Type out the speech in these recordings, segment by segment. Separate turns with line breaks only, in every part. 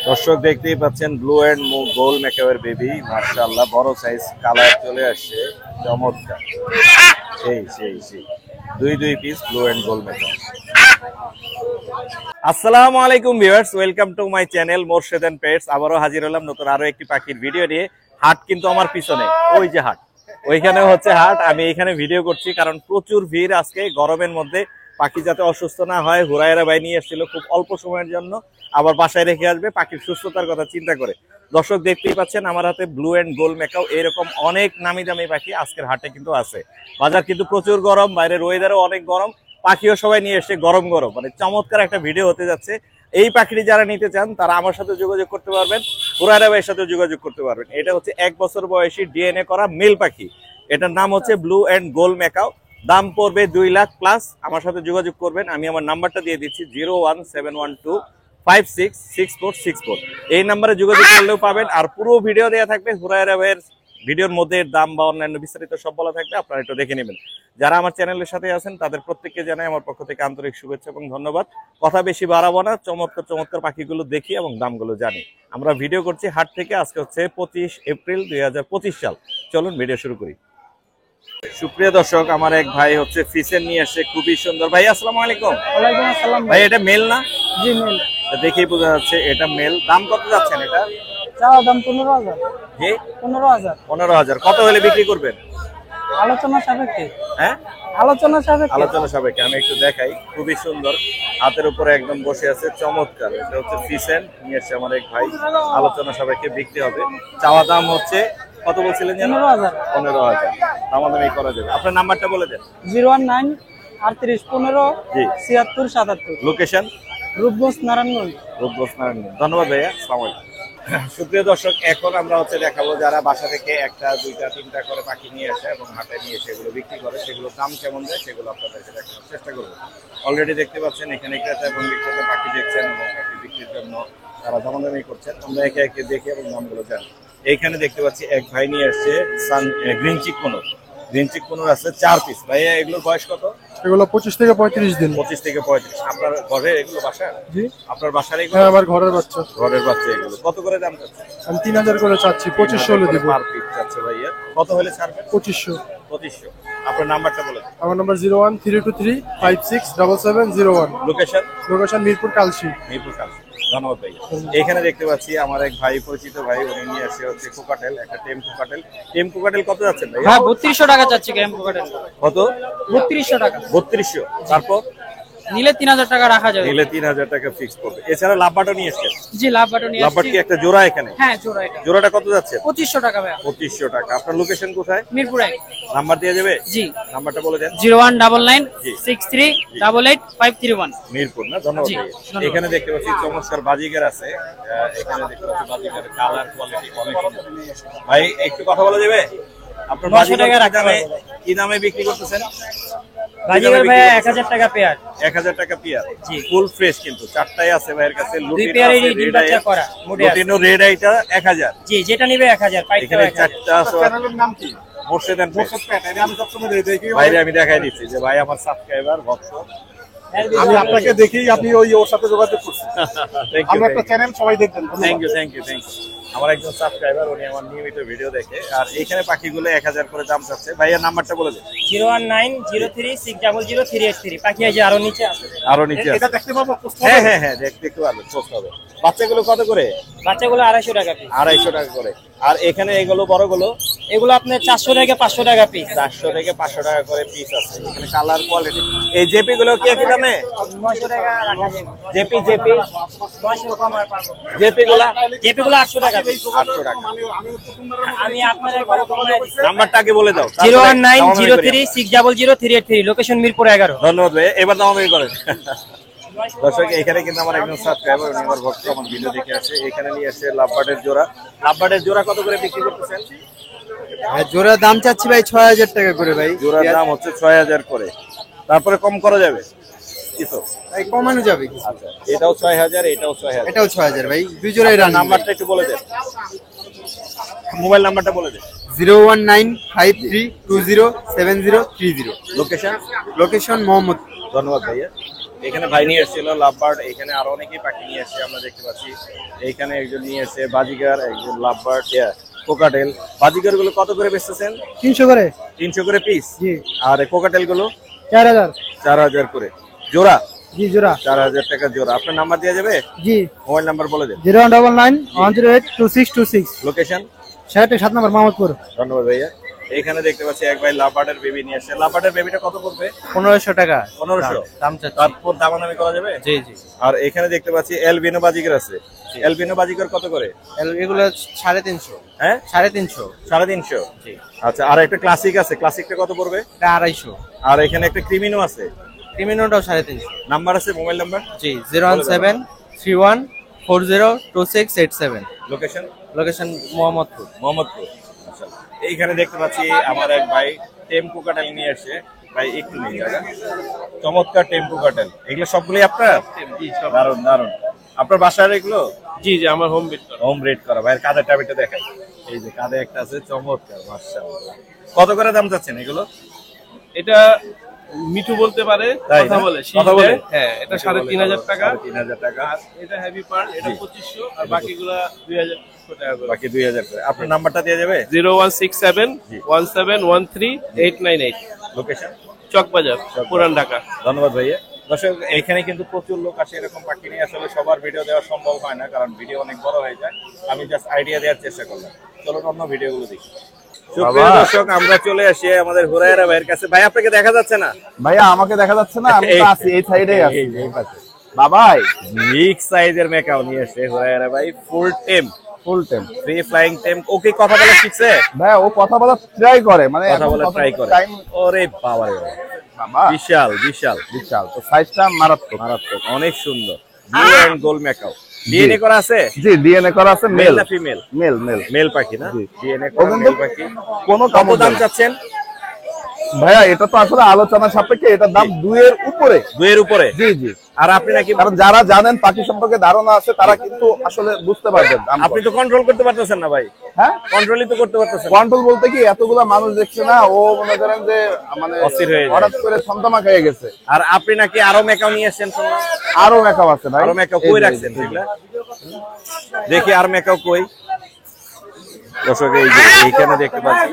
দর্শক দেখতেই পাচ্ছেন ব্লু এন্ড গোল মেকআপের বেবি, মাশাআল্লাহ বড় সাইজ, কালার চলে আসছে চমৎকার। সেই দুই piece blue and gold makeup. আসসালামু আলাইকুম viewers, welcome to my channel Morshed and pets. আবারও হাজির হলাম নতুন আরো একটি পাখির ভিডিও নিয়ে। হাট কিন্তু আমার পিছনে, ওই যে হাট, ওইখানে হচ্ছে হাট। আমি এখানে ভিডিও করছি কারণ প্রচুর ভিড় আজকে গরমের মধ্যে। পাখি যাতে অসুস্থ না হয়, হুরায়রা ভাই নিয়ে এসেছিল খুব অল্প সময়ের জন্য, আবার বাসায় রেখে আসবে পাখির সুস্থতার কথা চিন্তা করে। দর্শক দেখতেই পাচ্ছেন আমার হাতে ব্লু এন্ড গোল মেকাও, এরকম অনেক নামি দামি পাখি আজকের হাটে কিন্তু আছে। বাজার কিন্তু প্রচুর গরম, বাইরের ওয়েদারও অনেক গরম, পাখিও সবাই নিয়ে এসে গরম গরম, মানে চমৎকার একটা ভিডিও হতে যাচ্ছে। এই পাখিটি যারা নিতে চান তারা আমার সাথে যোগাযোগ করতে পারবেন, হুরায়রা ভাইয়ের সাথে যোগাযোগ করতে পারবেন। এটা হচ্ছে 1 বছর বয়সী ডিএনএ করা মেল পাখি। এটার নাম হচ্ছে ব্লু এন্ড গোল মেকাও। দাম পড়বে 2 লাখ প্লাস। আমার সাথে যোগাযোগ করবেন, আমি আমার নাম্বারটা দিয়ে দিচ্ছি 01712566464। এই নাম্বারে যোগাযোগ করলেও পাবেন। আর পুরো ভিডিও দেওয়া থাকবে, হুরায়রা ভাইয়ের ভিডিওর মধ্যে দাম বা অন্যান্য বিস্তারিত সব বলা থাকবে, আপনারা একটু দেখে নেবেন। যারা আমার চ্যানেলের সাথে আছেন তাদের প্রত্যেককে জানাই আমার পক্ষ থেকে আন্তরিক শুভেচ্ছা এবং ধন্যবাদ। কথা বেশি বাড়াবো না, চমৎকার চমৎকার পাখিগুলো দেখি এবং দামগুলো জানি। আমরা ভিডিও করছি হাট থেকে। আজকে হচ্ছে 25 এপ্রিল 2025 সাল। চলুন ভিডিও শুরু করি। সুপ্রিয় দর্শক, আমার এক ভাই হচ্ছে ফিসের নিয়ে আসে, খুবই সুন্দর। ভাই আসসালামু আলাইকুম।
ওয়ালাইকুম আসসালাম
ভাই এটা মেল না?
জি মেল।
দেখেই বোঝা যাচ্ছে এটা মেল। দাম কত যাচ্ছেন এটা?
চাওয়া দাম 15,000।
জি
15,000।
15,000। কত হলে বিক্রি করবেন?
আলোচনা সাপেক্ষে।
হ্যাঁ,
আলোচনা সাপেক্ষে।
আলোচনা সাপেক্ষে। আমি একটু দেখাই, খুবই সুন্দর, হাতের উপরে একদম বসে আছে, চমৎকার। এটা হচ্ছে ফিসেন নিয়ে এসে আমার এক ভাই, আলোচনা সাপেক্ষে বিক্রি হবে। চাওয়া দাম হচ্ছে কত বলছিলেন যেন?
15,000।
15,000। দামাদামি করা যাবে। আপনার নাম্বারটা বলে দেন।
019 38 15
জি
76 77।
লোকেশন?
রূপগঞ্জ নারায়ণগঞ্জ।
রূপগঞ্জ নারায়ণগঞ্জ। ধন্যবাদ ভাইয়া, আসসালামু আলাইকুম। সুপ্রিয় দর্শক, এখন আমরা হচ্ছে দেখাবো যারা বাসা থেকে 1টা 2টা 3টা করে পাখি নিয়ে আসে এবং হাটে নিয়ে সেগুলো বিক্রি করে, সেগুলো দাম কেমন যায় সেগুলো আপনাদেরকে দেখানোর চেষ্টা করবো। অলরেডি দেখতে পাচ্ছেন এখানে ক্রেতা এবং বিক্রেতা পাখি দেখছেন এবং পাখি বিক্রির জন্য তারা দামাদামি করছেন। আমরা একে একে দেখি এবং দামগুলো জানি। এইখানে দেখতে পাচ্ছি এক ভাই নিয়ে আসছে গ্রিন চিক কোনোর। গ্রিন চিক কোনোর আছে 4 পিস। ভাইয়া এগুলোর বয়স কত?
এগুলো 25 থেকে 35 দিন।
25 থেকে 35। আপনার ঘরে এগুলো বাসা?
জি।
আপনার বাসার এগুলো?
হ্যাঁ, আমার ঘরের বাচ্চা।
ঘরের বাচ্চা। এগুলো কত করে দাম চাচ্ছে?
আমি 3000 করে চাচ্ছি, 2500 হলে দিব।
পার পিস চাচ্ছে ভাইয়া। কত হলে ছাড়বেন?
2500।
2500। আপনার নাম্বারটা বলে দিন।
আমার number 01323567701।
Location?
Location Mirpur Kalshi.
Mirpur Kalshi. ধন্যবাদ ভাইয়া। এখানে দেখতে পাচ্ছি আমার এক ভাই, পরিচিত ভাই, উনি নিয়ে আসে হচ্ছে কোকাটেল, একটা টেম কোকাটেল। টেম কোকাটেল কত যাচ্ছে ভাইয়া?
হ্যাঁ 3200 টাকা চাচ্ছি গেম পকেটে।
কত?
3200 টাকা।
3200। তারপর
নিলে 3000 টাকা রাখা যাবে।
নিলে 3000 টাকা ফিক্স করবে। এছাড়া লাভবাটও নিয়ে এসেছেন?
জি লাভ বাটন নিয়ে
লাভবাট কি একটা জোড়া এখানে?
হ্যাঁ জোড়া এটা।
জোড়াটা কত যাচ্ছে?
2500 টাকা ভাই।
2500 টাকা। আপনার লোকেশন কোথায়?
মিরপুর 1।
নাম্বার দিয়ে দেবে?
জি।
নাম্বারটা বলে দেন।
0199638831।
মিরপুর না? ধন্যবাদ
জি,
ভাইয়া।
ধন্যবাদ।
এখানে দেখতে পাচ্ছি চমৎকার বাজিগার আছে। এখানে দেখতে পাচ্ছি বাজিগার কালার কোয়ালিটি অনেক সুন্দর। ভাই একটু কথা বলা যাবে? আপনার
900 টাকা
বাজিগার
রাখা যাবে।
কি দামে বিক্রি করতেছেন?
বাজিগার ভাই 1000 টাকা পেয়ার।
1000 টাকা পেয়ার।
জি।
ফুল ফ্রেশ কিন্তু চারটাই আছে ভাইয়ের কাছে।
দুই পেয়ারই ডিম বাচ্চা করা মোটে আছে।
লুটিনো রেড আইটা 1000।
জি যেটা নিবে 1000 পাইতে
এখানে
1000।
চারটা আছে।
চ্যানেলের নাম কি?
Morshed and pets.
আমি সবসময় দেখি।
ভাইরে আমি দেখাই দিচ্ছি যে ভাই আমার সাবস্ক্রাইবার ভক্ত।
আমি আপনাকে দেখি, আপনি ওর সাথে যোগাযোগ করছেন। আমরা একটা চ্যানেল সবাই দেখবেন।
Thank you. আমার একজন সাবস্ক্রাইবার, উনি আমার নিয়মিত ভিডিও দেখে। আর এখানে পাখিগুলো 1000 করে দাম চাচ্ছে। ভাইয়ের নাম্বারটা বলে দেন।
01903600383। পাখি আছে আরো নিচে আছে।
আরো নিচে আছে।
এটা দেখতে পাবো?
হ্যাঁ দেখতে একটু ভালো পোস্ট হবে। বাচ্চাগুলো কত করে?
বাচ্চাগুলো 250 টাকা পিস।
250 টাকা করে। আর এখানে এগুলো বড়গুলো
এগুলো আপনার 400 থেকে 500 টাকা পিস।
400 থেকে 500 টাকা করে পিস আছে। এখানে কালার কোয়ালিটি। এই জেপি গুলো কি একই দামে?
900 টাকা রাখা যাবে।
জেপি
900 কম আর পারবো।
জেপি
জেপিগুলো 800 টাকা পিস।
800 টাকা।
আমি আপনাদের ঘরে কমায় দিচ্ছি।
নাম্বারটা আগে বলে দাও।
01903600383। লোকেশন মিরপুর 11।
ধন্যবাদ ভাই। এবার দামাদামি করেন। দর্শক এখানে কিন্তু আমার একজন সাবস্ক্রাইবার, উনি আমার ভক্ত, আমার ভিডিও দেখে আসে। এখানে নিয়ে আসে লাভবার্ডের জোড়া। লাভবার্ডের জোড়া কত করে বিক্রি করতেছেন?
জোড়া দাম চাচ্ছি ভাই 6000 টাকা করে ভাই।
জোড়ার দাম হচ্ছে 6000 করে। তারপরে কম করা যাবে কিছু?
ভাই কমানো যাবে কিছু।
আচ্ছা, এটাও 6000, এটাও 6000।
এটাও 6000 ভাই। দুই জোড়াই রান।
নাম্বারটা একটু বলে দেন। মোবাইল নাম্বারটা বলে দেন।
01953207030।
লোকেশন?
লোকেশন মোহাম্মদ।
ধন্যবাদ ভাইয়া। এখানে ভাই নিয়ে এসেছিল লাভবার্ড, এখানে আরো অনেকেই পাখি নিয়ে এসেছে আমরা দেখতে পাচ্ছি। এইখানে একজন নিয়ে এসেছে বাজিগার, একজন লাভবার্ড, কোকাটেল। বাজিগার গুলো কত করে বেচতেছেন?
300 করে।
300 করে পিস।
জি।
আর কোকাটেল গুলো
4000।
4000 করে জোড়া।
জি জোড়া।
4000 টাকা জোড়া। আপনার নাম্বার দেওয়া যাবে?
জি।
মোবাইল নাম্বার বলে দেন।
0199 108 2626।
লোকেশন?
7 নম্বর মোহাম্মদপুর।
ধন্যবাদ ভাইয়া। এখানে দেখতে পাচ্ছি এক ভাই লাভবার্ডের বেবি নিয়ে আসছে। লাভবার্ডের বেবিটা কত পড়বে?
1500 টাকা
1500
দাম চাচ্ছি।
তারপর দামাদামি করা যাবে?
জি জি।
আর এখানে দেখতে পাচ্ছি এলবিনো বাজিকার আছে। এলবিনো বাজিকার কত করে?
এগুলো 350।
হ্যাঁ
350।
350।
জি।
আচ্ছা, আর একটা ক্লাসিক আছে, ক্লাসিকটা কত পড়বে?
এটা 250।
আর এখানে একটা ক্রিমিনো আছে।
ক্রিমিনোটাও 350।
নাম্বার আছে, মোবাইল নাম্বার?
জি 01731412687।
লোকেশন?
লোকেশন মোহাম্মদপুর।
মোহাম্মদপুর। আচ্ছা, এইখানে দেখতে পাচ্ছি আমার এক ভাই টেম্পু কাটেল নিয়ে আসে। ভাই একটু নেই জায়গা, চমৎকার টেম্পু কাটেল। এগুলো সবগুলোই আপনার? দারুন দারুন। আপনার বাসার এগুলো?
জি জি, আমার হোম বিট
হোম ব্রিড করা। ভাইয়ের কাঁধের টাবিটা দেখাই। এই যে কাঁধে একটা আছে, চমৎকার, মাশাআল্লাহ। কত করে দাম চাচ্ছেন এগুলো?
এটা মিঠু বলতে পারে,
তাই
কথা
না?
বলে,
কথা বলে?
হ্যাঁ, এটা 3500 টাকা।
3500 টাকা।
আর এটা হেভি পার্ল, এটা
জি।
2500, আর বাকিগুলা 2000 টাকা করে।
বাকি 2000 করে। আপনার নাম্বারটা দিয়ে যাবে?
0167
জি।
1713 898।
লোকেশন?
চকবাজার, পুরান ঢাকা।
ধন্যবাদ ভাইয়া। দর্শক, এখানে কিন্তু প্রচুর লোক আসে এরকম পাখি নিয়ে। আসলে সবার ভিডিও দেওয়া সম্ভব হয় না, কারণ ভিডিও অনেক বড় হয়ে যায়। আমি জাস্ট আইডিয়া দেওয়ার চেষ্টা করলাম। চলুন অন্য ভিডিওগুলো দেখি। সুপ্রিয় দর্শক, আমরা চলে আসি আমাদের হুরায়রা ভাইয়ের কাছে। ভাই আপনাকে দেখা যাচ্ছে না?
ভাইয়া আমাকে দেখা যাচ্ছে না, আমি তো আছি এই সাইডে আছি।
এই যে এই পাশে।
বাবাই
বিগ সাইজের মেকাও নিয়ে এসে হুরায়রা ভাই, ফুল টেম,
full time.
Free flying tame. ওকে কথা বলা শিখছে?
ভাই ও কথা বলা ট্রাই করে, মানে
কথা বলা ট্রাই করে।
টাইম।
ওরে বাবা রে বাবা, বিশাল বিশাল
বিশাল, তো সাইজটা মারাত্মক।
মারাত্মক, অনেক সুন্দর। Blue and gold macaw. DNA করা আছে?
জি, ডিএনএ করা আছে।
মেল
মেল
না ফিমেল?
মেল মেল
মেল পাখি না?
জি।
ডিএনএ
ও
করা
কিন্তু
মেল পাখি।
কোনো
কত
কামড়
দাম
দেয় না।
চাচ্ছেন?
ভাইয়া এটা তো আসলে আলোচনা সাপেক্ষে, এটার দাম 2 এর উপরে।
2 এর উপরে?
জি জি।
আর আপনি নাকি,
কারণ যারা জানেন পাখি সম্পর্কে ধারণা আছে, তারা কিন্তু আসলে বুঝতে পারবেন দাম
আপনি
কত।
তো কন্ট্রোল করতে পারতেছেন না ভাই।
হ্যাঁ,
কন্ট্রোলই তো করতে পারতেছেন না।
কন্ট্রোল বলতে কি, এতগুলা মানুষ দেখছে না, ও মনে করেন যে মানে
অস্থির হয়ে যায়।
হঠাৎ করে ছন্দমা খেয়ে গেছে।
আর আপনি নাকি আরো মেকাও নিয়ে আসছেন শুনলাম?
আরো মেকআপ আছে ভাই।
আরো মেকাও কই রাখছেন সেগুলা? দেখি আর মেকাও কই। দর্শক, এই যে এইখানে দেখতে পাচ্ছি,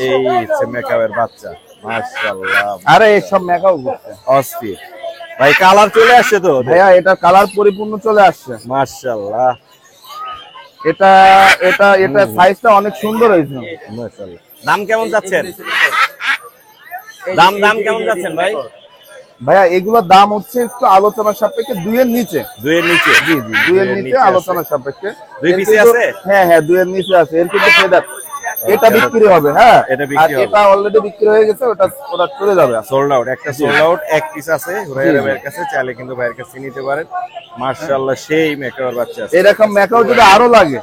এই হচ্ছে মেকাওয়ের বাচ্চা। মাশাআল্লাহ,
আরে এইসব মেকআপ করছে
অস্থির ভাই। কালার চলে আসছে তো
ভাইয়া, এটা কালার পরিপূর্ণ চলে আসছে।
মাশাআল্লাহ,
এটা এটা এটা সাইজটা অনেক সুন্দর হয়েছে।
মাশাআল্লাহ। দাম কেমন যাচ্ছেন? দাম দাম কেমন যাচ্ছেন ভাই?
ভাইয়া এগুলোর দাম হচ্ছে একটু আলোচনার সাপেক্ষে 2 এর নিচে।
2 এর নিচে?
জি জি, 2 এর নিচে আলোচনার সাপেক্ষে।
2
এর
পিসে
কিন্তু-
আছে?
হ্যাঁ হ্যাঁ, 2 এর নিচে আছে। এর কিন্তু ফেদার, এটা বিক্রি হবে। হ্যাঁ,
এটা বিক্রি
আর
হবে।
এটা অলরেডি বিক্রি হয়ে গেছে, ওটা ওটা চলে যাবে।
সোল্ড আউট, একটা সোল্ড আউট, এক পিস আছে হুরায়রা ভাইয়ের কাছে। চাইলে কিন্তু ভাইয়ের কাছে নিতে পারেন। মাশাআল্লাহ, সেই মেকাওয়ার বাচ্চা আছে।
এরকম মেকআপ যদি আরো লাগে,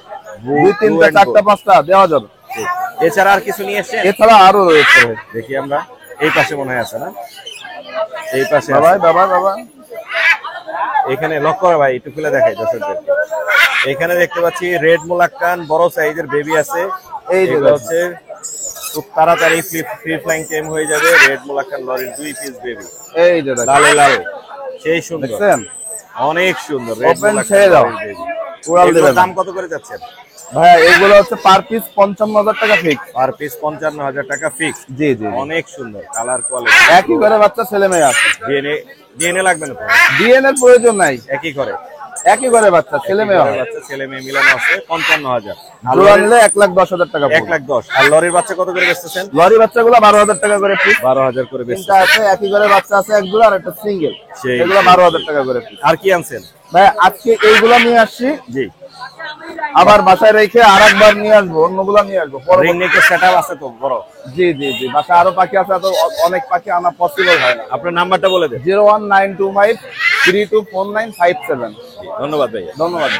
2, 3, 4, 5টা দেওয়া যাবে।
ঠিক। এছাড়া আর কিছু নিয়ে এসেছেন?
এছাড়া আরো রয়েছে।
দেখি আমরা। এই পাশে মনে হয় আছে না? এই পাশে আছে।
বাবাই বাবা বাবা,
এখানে লক করা ভাই, একটু খুলে দেখাই দর্শকদের। এখানে দেখতে পাচ্ছি রেড মোলাক্কান, বড় সাইজের বেবি আছে।
এই যে
এগুলো হচ্ছে খুব তাড়াতাড়ি ফ্রি ফ্লাইং টাইম হয়ে যাবে। রেড মোলাক্কান লরির 2 পিস বেবি,
এই যে দেখেন।
লালে লাল, সেই সুন্দর,
দেখছেন?
অনেক সুন্দর। রেড
Open
মোলাক্কান
ছেড়ে দাও।
লরির baby।
উড়াল
এগুলোর
দেবে না।
দাম কত করে যাচ্ছেন?
ভাইয়া এগুলো হচ্ছে পার পিস 55,000 টাকা ফিক্স।
পার পিস 55,000 টাকা ফিক্স।
জি জি।
অনেক সুন্দর কালার, কোয়ালিটি।
একই করে বাচ্চা ছেলে মেয়ে আছে।
ডিএনএ ডিএনএ লাগবে না তো?
ডিএনএ এর প্রয়োজন নাই,
একই করে
একই করে বাচ্চা ছেলে মেয়ে হয়।
বাচ্চা ছেলে মেয়ে মিলানো আছে 55,000। আর
জোড়া নিলে 1,10,000 টাকা পড়বে।
1,10,000। আর লরির বাচ্চা কত করে বেচতেছেন?
লরি বাচ্চাগুলো 12,000 টাকা করে পিস।
12,000 করে বেচতেছেন।
তিনটা আছে, একই করে বাচ্চা আছে এক জোড়া, আর একটা সিঙ্গেল,
সেই।
এগুলো 12,000 টাকা করে পিস।
আর কি আনছেন?
ভাই আজকে এইগুলা নিয়ে আসছি,
জি।
আবার বাসায় রেখে আরেকবার নিয়ে আসবো, অন্যগুলা নিয়ে আসবো পরবর্তী-
রিং নেকের সেটআপ আছে তো বড়?
জি জি জি, বাসায় আরো পাখি আছে, তো অনেক পাখি আনা পসিবল হয় না।
আপনার নাম্বারটা বলে দেন।
01925 324957।
ধন্যবাদ ভাই।
ধন্যবাদ।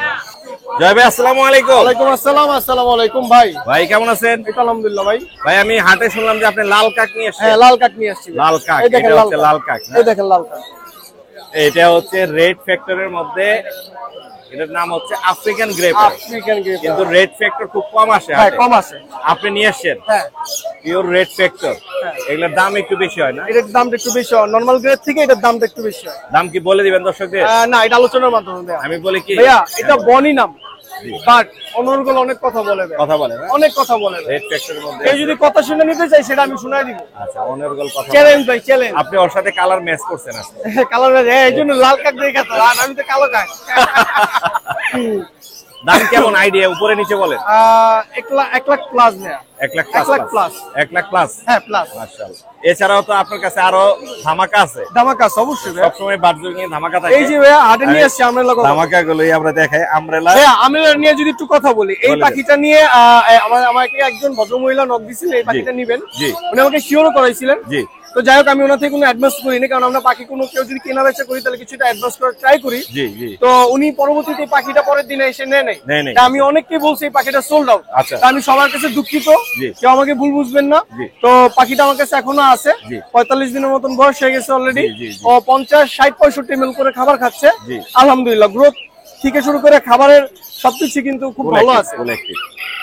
জয় ভাই, আসসালামু আলাইকুম।
ওয়ালাইকুম আসসালাম। আসসালামু আলাইকুম ভাই।
ভাই কেমন আছেন?
আলহামদুলিল্লাহ ভাই।
ভাই আমি হাটে শুনলাম যে আপনি লাল কাক নিয়ে এসেছেন।
হ্যাঁ, লাল কাক নিয়ে আসছি।
লাল কাক,
এই দেখেন
এটা
লাল
হচ্ছে
কাক।
লাল কাক না?
এই দেখেন লাল কাক।
এটা হচ্ছে রেড ফ্যাক্টরের মধ্যে, এটার নাম হচ্ছে আফ্রিকান গ্রে,
আফ্রিকান গ্রে,
কিন্তু রেড ফ্যাক্টর খুব কম আসে
হ্যাঁ
হাটে।
কম আছে।
আপনি নিয়ে এসেছেন?
হ্যাঁ,
পিওর রেড ফ্যাক্টর, এগুলোর দাম একটু বেশি হয় না?
এটার দামটা একটু বেশি হয়, নরমাল গ্রেড থেকে এটার দামটা একটু বেশি হয়।
দাম কি বলে দিবেন দর্শকদের?
না, এটা আলোচনার মাধ্যমে দেয়া।
আমি বলি কি
ভাইয়া এটা বনি নাম, বাট অনর্গল অনেক কথা বলে ভাই,
কথা বলে না?
অনেক কথা বলে ভাই।
রেড ফ্যাক্টরের মধ্যে
কেউ যদি কথা শুনে নিতে চাই সেটা আমি শোনাই দিব।
আচ্ছা, অনার্গল কথা।
চ্যালেঞ্জ ভাই, চ্যালেঞ্জ।
আপনি ওর সাথে কালার ম্যাচ করছেন আজকে।
কালো এই জন্য লাল কাক দেখে তো, আর আমি তো কালো কাক।
দাম কেমন আইডিয়া উপরে নিচে বলেন?
1 লাখ প্লাস ভাইয়া।
1 লাখ
1 লাখ প্লাস।
1 লাখ প্লাস।
হ্যাঁ প্লাস।
মাশাআল্লাহ। এছাড়াও তো আপনার কাছে আরো ধামাকা আছে।
ধামাকা অবশ্যই ভাইয়া।
সবসময় বার্জুর নিয়ে ধামাকা থাকে।
এই যে ভাইয়া হাটে নিয়ে আসছে আমরেলা।
ধামাকা গুলোই আমরা দেখাই। আমরেলা
ভাইয়া আমরেলা নিয়ে যদি একটু কথা বলি, এই পাখিটা নিয়ে আমাকে একজন ভদ্রমহিলা নক দিছিলেন এই পাখিটা নেবেন।
জি।
উনি আমাকে শিওরও করাইছিলেন।
জি।
তো যাই হোক, আমি ওনার থেকে কোনো অ্যাডভান্স করিনি, কারণ আমরা পাখি কোনো কেউ যদি কেনা বেচা করি তাহলে কিছুটা অ্যাডভান্স করার ট্রাই করি।
জি জি।
তো উনি পরবর্তীতে পাখিটা পরের দিনে এসে নেয় নাই।
নেয় নাই।
তা আমি অনেককে বলছি এই পাখিটা সোল্ড আউট।
আচ্ছা।
তা আমি সবার কাছে দুঃখিত,
জি।
কেউ আমাকে ভুল বুঝবেন না।
জি।
তো পাখিটা আমার কাছে এখনো আছে।
জি।
45 দিনের মতন বয়স হয়ে গেছে অলরেডি।
জি, জি, জি।
ও 50, 60, 65 ml করে খাবার খাচ্ছে।
জি।
আলহামদুলিল্লাহ, গ্রোথ থেকে শুরু করে খাবারের সবকিছু কিন্তু খুব ভালো আছে।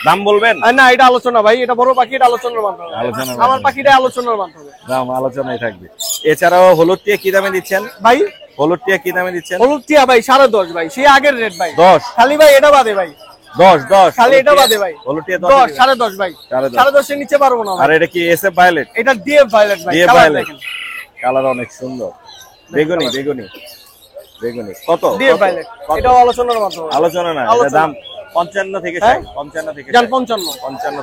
দাম বলবেন?
না, এটা আলোচনা ভাই, এটা বড় পাখি, এটা আলোচনার মাধ্যমে।
আলোচনার
আমার পাখিটা আলোচনার মাধ্যমে।
দাম আলোচনায় থাকবে। এছাড়াও হলুদ টিয়া কি দামে দিচ্ছেন
ভাই
হলুদ টিয়া কি দামে দিচ্ছেন?
হলুদ টিয়া ভাই 10.5 ভাই, সেই আগের রেট ভাই।
10
খালি ভাই এটা বাদে ভাই।
10
খালি এটা বাদে ভাই।
হলুদ টিয়া
10, 10.5 ভাই। 10.5 এর নিচে পারবো না ভাই।
আর এটা কি এসএফ ভায়োলেট?
এটা ডিএফ ভায়োলেট ভাই।
ডিএফ
কালার
ভায়োলেট,
দেখেন।
কালার অনেক সুন্দর। বেগুনি বেগুনি বেগুনি। কত?
ডিএফ ভায়োলেট, এটাও আলোচনার মাধ্যমে।
আলোচনা না, এটা
আলোচনা।
দাম 55 থেকে 60। 55 থেকে
জান
60।
55,
55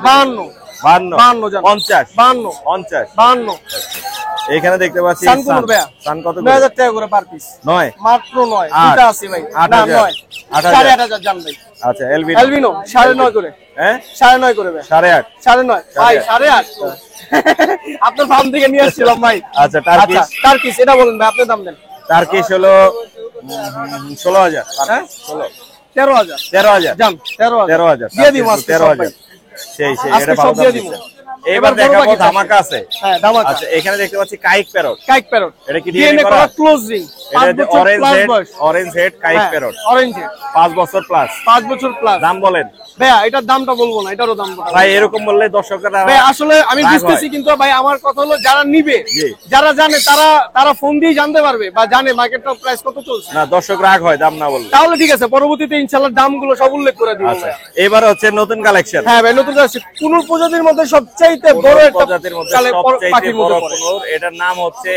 52,
52
জান
50
52,
50।
52।
এখানে দেখতে পাচ্ছি
সান কোন ভাইয়া?
সান কত?
9000 টাকা করে পার পিস।
9
মাত্র 9।
আট।
দুটো আছে ভাই। না
8,000
9, 8,500 জান ভাই।
আচ্ছা, এলবিনো
এলবিনো 9.5 করে।
হ্যাঁ
9.5 করে ভাই।
8.5
9.5 ভাই, 8.5। আপনার ফার্ম থেকে নিয়ে আসছিলাম ভাই।
আচ্ছা, টার্কিশ
টার্কিশ এটা বলেন ভাই, আপনি দাম দেন।
টার্কিশ হলো 16,000।
হ্যাঁ
16
13,000
13,000
জান 13,000 দিয়ে দিই মাস
13,000। সেই সেই,
আজকে
এটা
সব
ভালো
দিয়ে
দাম
দিব।
দিচ্ছেন। এবার দেখাবো ধামাকা আছে।
হ্যাঁ ধামাকা।
আচ্ছা, এখানে দেখতে পাচ্ছি কাইক প্যারট।
কাইক প্যারট,
এটা কি
ডিএনএ করা ক্লোজিং। 5 বছর
অরেঞ্জ
প্লাস
হেড,
বয়স।
Orange head কাইক parrot,
orange head
5 বছর প্লাস।
5 বছর প্লাস।
দাম বলেন
ভাইয়া এটার দামটা বলবো না, এটারও দাম বলবো।
ভাই, এরকম বললে দর্শকরা
ভাই আসলে আমি
রাগ
বুঝতেছি,
হয়।
কিন্তু ভাই আমার কথা হলো যারা নিবে,
জি।
যারা জানে তারা ফোন দিয়ে জানতে পারবে বা জানে মার্কেটটা প্রাইস কত চলছে।
না, দর্শক রাগ হয় দাম না বললে।
তাহলে ঠিক আছে, পরবর্তীতে ইনশাআল্লাহ দামগুলো সব উল্লেখ করে দিব
আচ্ছা,
ভাই।
এবার হচ্ছে নতুন কালেকশন।
হ্যাঁ ভাই, নতুন আসছে কুনুর প্রজাতির মধ্যে সবচাইতে বড় একটা
প্রজাতির মধ্যে
পাখির
সবচেয়ে
মধ্যে
বড়
পড়ে।
কুনুর, এটার নাম হচ্ছে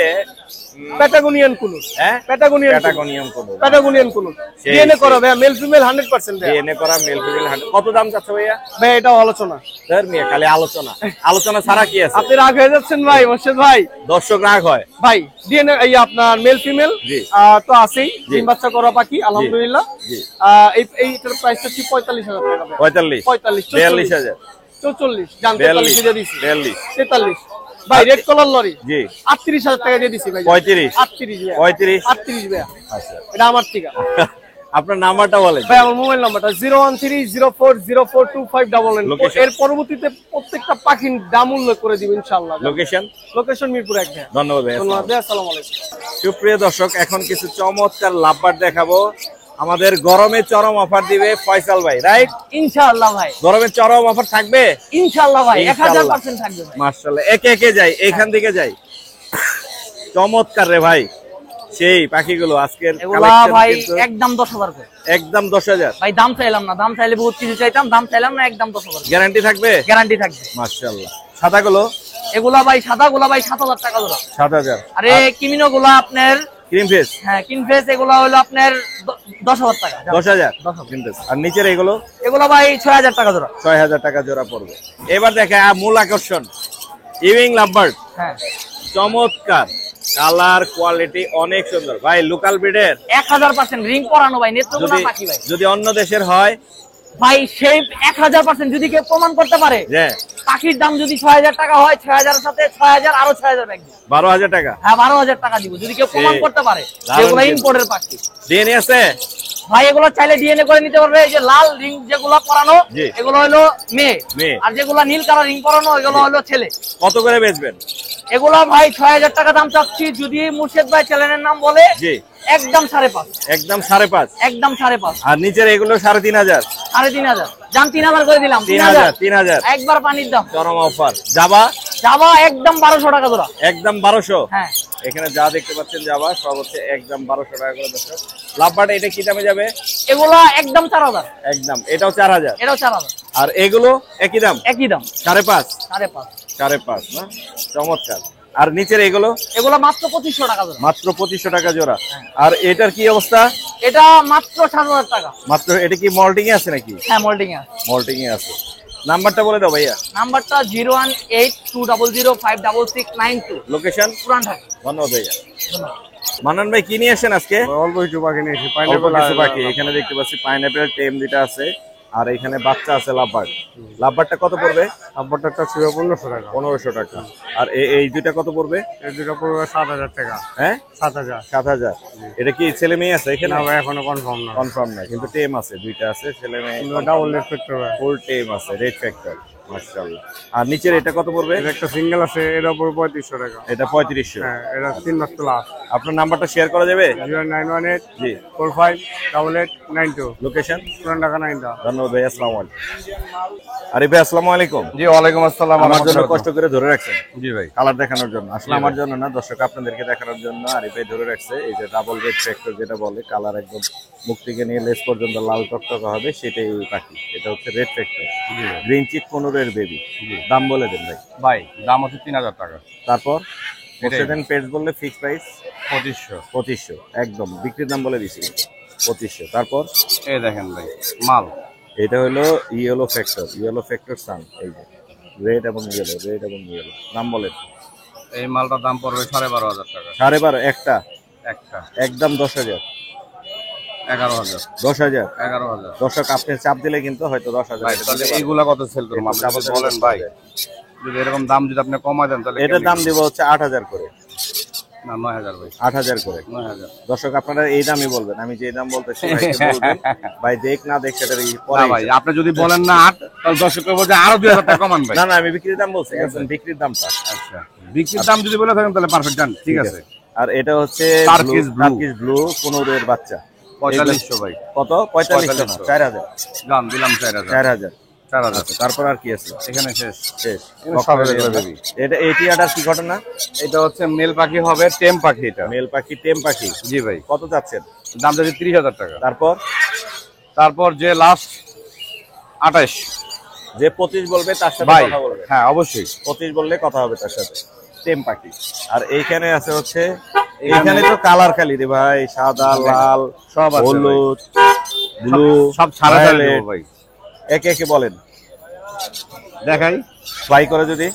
প্যাটাগোনিয়ান কুনুর।
হ্যাঁ
প্যাটাগোনিয়ান
প্যাটাগোনিয়াম কুনুর।
প্যাটাগোনিয়ান কুনুর
সেই,
ডিএনএ করা
সেই।
ভাই, মেল ফিমেল 100% ভাই।
ডিএনএ করা মেল ফিমেল। কত দাম চাচ্ছে ভাইয়া?
ভাই এটাও আলোচনা।
স্যার মিয়া, খালি আলোচনা, আলোচনা ছাড়া কি আছে?
আপনি রাগ হয়ে যাচ্ছেন ভাই মোর্শেদ ভাই।
দর্শক রাগ হয়
ভাই ডিএনএ এই আপনার মেল ফিমেল
জি।
তো আছেই, ডিম বাচ্চা করা পাখি আলহামদুলিল্লাহ।
জি।
এইটার প্রাইসটা হচ্ছে 45,000 টাকা ভাই।
45
45,
42,000
44 জান 43 দিয়ে দিছি।
42
43 ভাই, রেড কলার লরি
জি।
38,000 টাকা দিয়ে দিছি ভাই।
35
38 ভাই।
35
38 ভাই।
আচ্ছা,
এটা আমার ঠিকা
আপনার নাম্বারটা বলেন।
ভাই। আমার মোবাইল নাম্বারটা 01304042599।
Location?
এর পরবর্তীতে প্রত্যেকটা পাখির দাম উল্লেখ করে দিব ইনশাআল্লাহ।
লোকেশন?
লোকেশন মিরপুর 1 ভাই।
ধন্যবাদ ভাই।
ধন্যবাদ ভাই, আসসালামু আলাইকুম।
সুপ্রিয় দর্শক, এখন কিছু চমৎকার লাভবার দেখাবো। আমাদের গরমে চরম অফার দিবে ফয়সাল ভাই, রাইট?
ইনশাআল্লাহ ভাই,
গরমে চরম অফার থাকবে
ইনশাআল্লাহ ভাই,
ইনশাআল্লাহ।
1000% থাকবে ভাই।
মাশাআল্লাহ, একে একে যাই, এইখান থেকে যাই। চমৎকার রে ভাই, সেই পাখিগুলো আজকের
এগুলা
collection
ভাই
কিন্তু
একদম 10,000 করে।
একদম 10,000।
ভাই দাম চাইলাম না, দাম চাইলে বহুত কিছু চাইতাম, দাম চাইলাম না, একদম 10,000
গ্যারান্টি থাকবে?
গ্যারান্টি থাকবে।
মাশাআল্লাহ। সাদাগুলো
এগুলা ভাই সাদা গুলা ভাই 7,000 টাকা জোড়া।
7,000।
আরে কিমিনো গুলা আপনার
ক্রিম ফেস
হ্যাঁ কিনফেস এগুলা হলো আপনার 10,000 টাকা।
10,000
10,000
ক্রিম ফেস। আর নিচের এগুলো
এগুলা ভাই 6,000 টাকা জোড়া।
6,000 টাকা জোড়া পড়বে। এবার দেখে মূল আকর্ষণ, ইভিং লাভবার্ড।
হ্যাঁ
চমৎকার কালার, কোয়ালিটি অনেক সুন্দর ভাই। লোকাল ব্রিডের
1000% রিং পরানো ভাই, নেত্রকোনা পাখি ভাই।
যদি অন্য দেশের হয়
ভাই সেই 1000% যদি কেউ প্রমাণ করতে পারে,
হ্যাঁ,
পাখির দাম যদি 6,000 টাকা হয়, 6,000 এর সাথে 6,000 আরো 6,000 ব্যাগ দিব।
12,000 টাকা।
হ্যাঁ 12,000 টাকা দিব যদি কেউ প্রমাণ
সেই
করতে পারে
দারুণ
যেগুলো
কিন্তু।
ইম্পোর্টের পাখি।
ডিএনএ আছে
ভাই এগুলো চাইলে ডিএনএ করে নিতে পারবে। এই যে লাল রিং যেগুলো পরানো
জি।
এগুলো হলো মেয়ে,
মেয়ে।
আর যেগুলো নীল কালার রিং পরানো এগুলো হলো ছেলে।
কত করে বেচবেন?
এগুলো ভাই 6,000 টাকা দাম চাচ্ছি। যদি মুর্শেদ ভাই চ্যানেলের নাম বলে
জি,
একদম 5.5,
একদম 5.5।
একদম 5.5,
আর নিচের এগুলো 3,500।
3,500 জান 3,000 করে দিলাম।
3,000 3,000
একবার পানির দাম।
চরম অফার। যাবা
জাভা একদম 1200 টাকা জোড়া।
একদম 1200।
হ্যাঁ
এখানে যা দেখতে পাচ্ছেন জাভা সব হচ্ছে একদম 1200 টাকা করে দর্শক। লাভবার্ড এটা কি দামে যাবে?
এগুলা একদম 4000।
একদম এটাও 4000।
এটাও 4000।
আর এগুলো একই দাম?
একই দাম
5.5।
5.5।
5.5 না, চমৎকার। আর নিচের এগুলো?
এগুলা মাত্র 2500 টাকা জোড়া।
মাত্র 2500 টাকা জোড়া। আর এটার কি অবস্থা?
এটা মাত্র 7000 টাকা।
মাত্র। এটা কি মল্টিং এ আছে নাকি?
হ্যাঁ মোল্ডিং এ।
মল্টিং এ আছে। নাম্বারটা বলে দাও ভাইয়া।
নাম্বারটা 01820056692।
লোকেশন?
পুরান ঢাকা।
ধন্যবাদ ভাইয়া। মান্নান ভাই কি নিয়ে আসেন আজকে?
অল্প কিছু পাখি নিয়েছি,
অল্প কিছু পাখি। এখানে দেখতে পাচ্ছি পাইনাপেল টেম দুইটা আছে, আর এখানে বাচ্চা আছে লাভবার্ড। লাভবার্ডটা কত পড়বে?
লাভবার্ডটা ছিল 1500 টাকা।
1500 টাকা। আর এই দুইটা কত পড়বে?
এই দুটো পড়বে 7000 টাকা।
হ্যাঁ
7000।
7000। এটা কি ছেলে মেয়ে আছে এখানে?
না ভাই এখনো কনফার্ম না।
কনফার্ম না, কিন্তু টেম আছে, দুইটা আছে, ছেলে মেয়ে
ডাবল রেড ফ্যাক্টর ভাই।
ফুল টেম আছে, রেড ফ্যাক্টর, মাশাআল্লাহ। আর নিচের এটা কত পড়বে?
এর একটা সিঙ্গেল আছে, এর উপর 3500 টাকা।
এটা 3500।
হ্যাঁ এটা 3 মাস প্লাস।
আপনার নাম্বারটা শেয়ার করা যাবে?
0918
জি।
458892।
লোকেশন?
পুরান ঢাকা 9টা।
ধন্যবাদ ভাই, আসসালামু আলাইকুম। আরে ভাই আসসালামু আলাইকুম।
জি ওয়ালাইকুম আসসালাম।
আমার জন্য কষ্ট করে ধরে রাখছেন।
জি ভাই।
কালার দেখানোর জন্য, আসলে আমার জন্য না, দর্শক আপনাদেরকে দেখানোর জন্য আরিফ ভাই ধরে রাখছে। এই যে ডাবল রেড ফ্যাক্টর যেটা বলে, কালার একদম মুখ থেকে নিয়ে লেস পর্যন্ত লাল টকটকা হবে, সেটাই এই পাখি। এটা হচ্ছে red factor, green cheek 15 baby. দাম বলে দেন ভাই।
ভাই দাম হচ্ছে 3000 টাকা।
তারপর মোর্শেদান পেজ বললে ফিক্স প্রাইস
2500।
2500 একদম, বিক্রির দাম বলে দিছি 2500। তারপর
এই দেখেন ভাই মাল,
এটা হলো ইয়েলো ফ্যাক্টর সান। এই যে রেড এবং ইয়েলো, রেড এবং ইয়েলো। নাম বলেন।
এই মালটার দাম পড়বে 12500 টাকা।
12.5 একটা,
একটা
একদম 10,000।
11000।
10,000।
11000।
দর্শক আপনি চাপ দিলে কিন্তু হয়তো 10,000।
ভাই তাহলে এইগুলা কত সেল করব আপনি বলেন ভাই। যদি এরকম দাম যদি আপনি কমায় দেন তাহলে
এটার দাম দিব হচ্ছে 8,000 করে।
না 9000 ভাই।
8,000 করে।
9000।
দর্শক আপনারা এই দামই বলবেন, আমি যে দাম বলতেছি ভাইকে বলবেন। ভাই দেখ না দেখ সেটা
না
পরে।
ভাই আপনি যদি বলেন না 8 তাহলে দর্শক বলবে আরো 2000 টাকা কমান ভাই।
না না, আমি বিক্রির দাম বলছি, একদম বিক্রির দামটা।
আচ্ছা বিক্রির দাম যদি বলে থাকেন তাহলে পারফেক্ট ডান, ঠিক আছে।
আর এটা হচ্ছে
টার্কিশ
ব্লু 15 এর বাচ্চা।
4500 ভাই।
কত? 4500 না, 4000।
দাম দিলাম 4000।
4000।
4000।
তারপর আর কি আছে?
এখানে শেষ।
শেষ।
সব এগুলো বেবি।
এটা এটিআটার কি ঘটনা?
এটা হচ্ছে মেল পাখি হবে, টেম পাখি এটা।
মেল পাখি, টেম পাখি।
জি ভাই।
কত যাচ্ছেন?
দাম যদি 30000 টাকা।
তারপর
যে লাস্ট 28
যে 25 বলবে তার সাথে
ভাই।
কথা বলবে।
হ্যাঁ অবশ্যই
25 বললে কথা হবে তার সাথে। টেম পাখি। আর এইখানে আছে হচ্ছে, এখানে তো কালার খালি রে ভাই, সাদা, লাল,
সব আছে
হলুদ, ব্লু,
সব ছাড়া ছাড়া দেবো ভাই।
একে একে বলেন,
দেখাই
ফ্লাই করে যদি।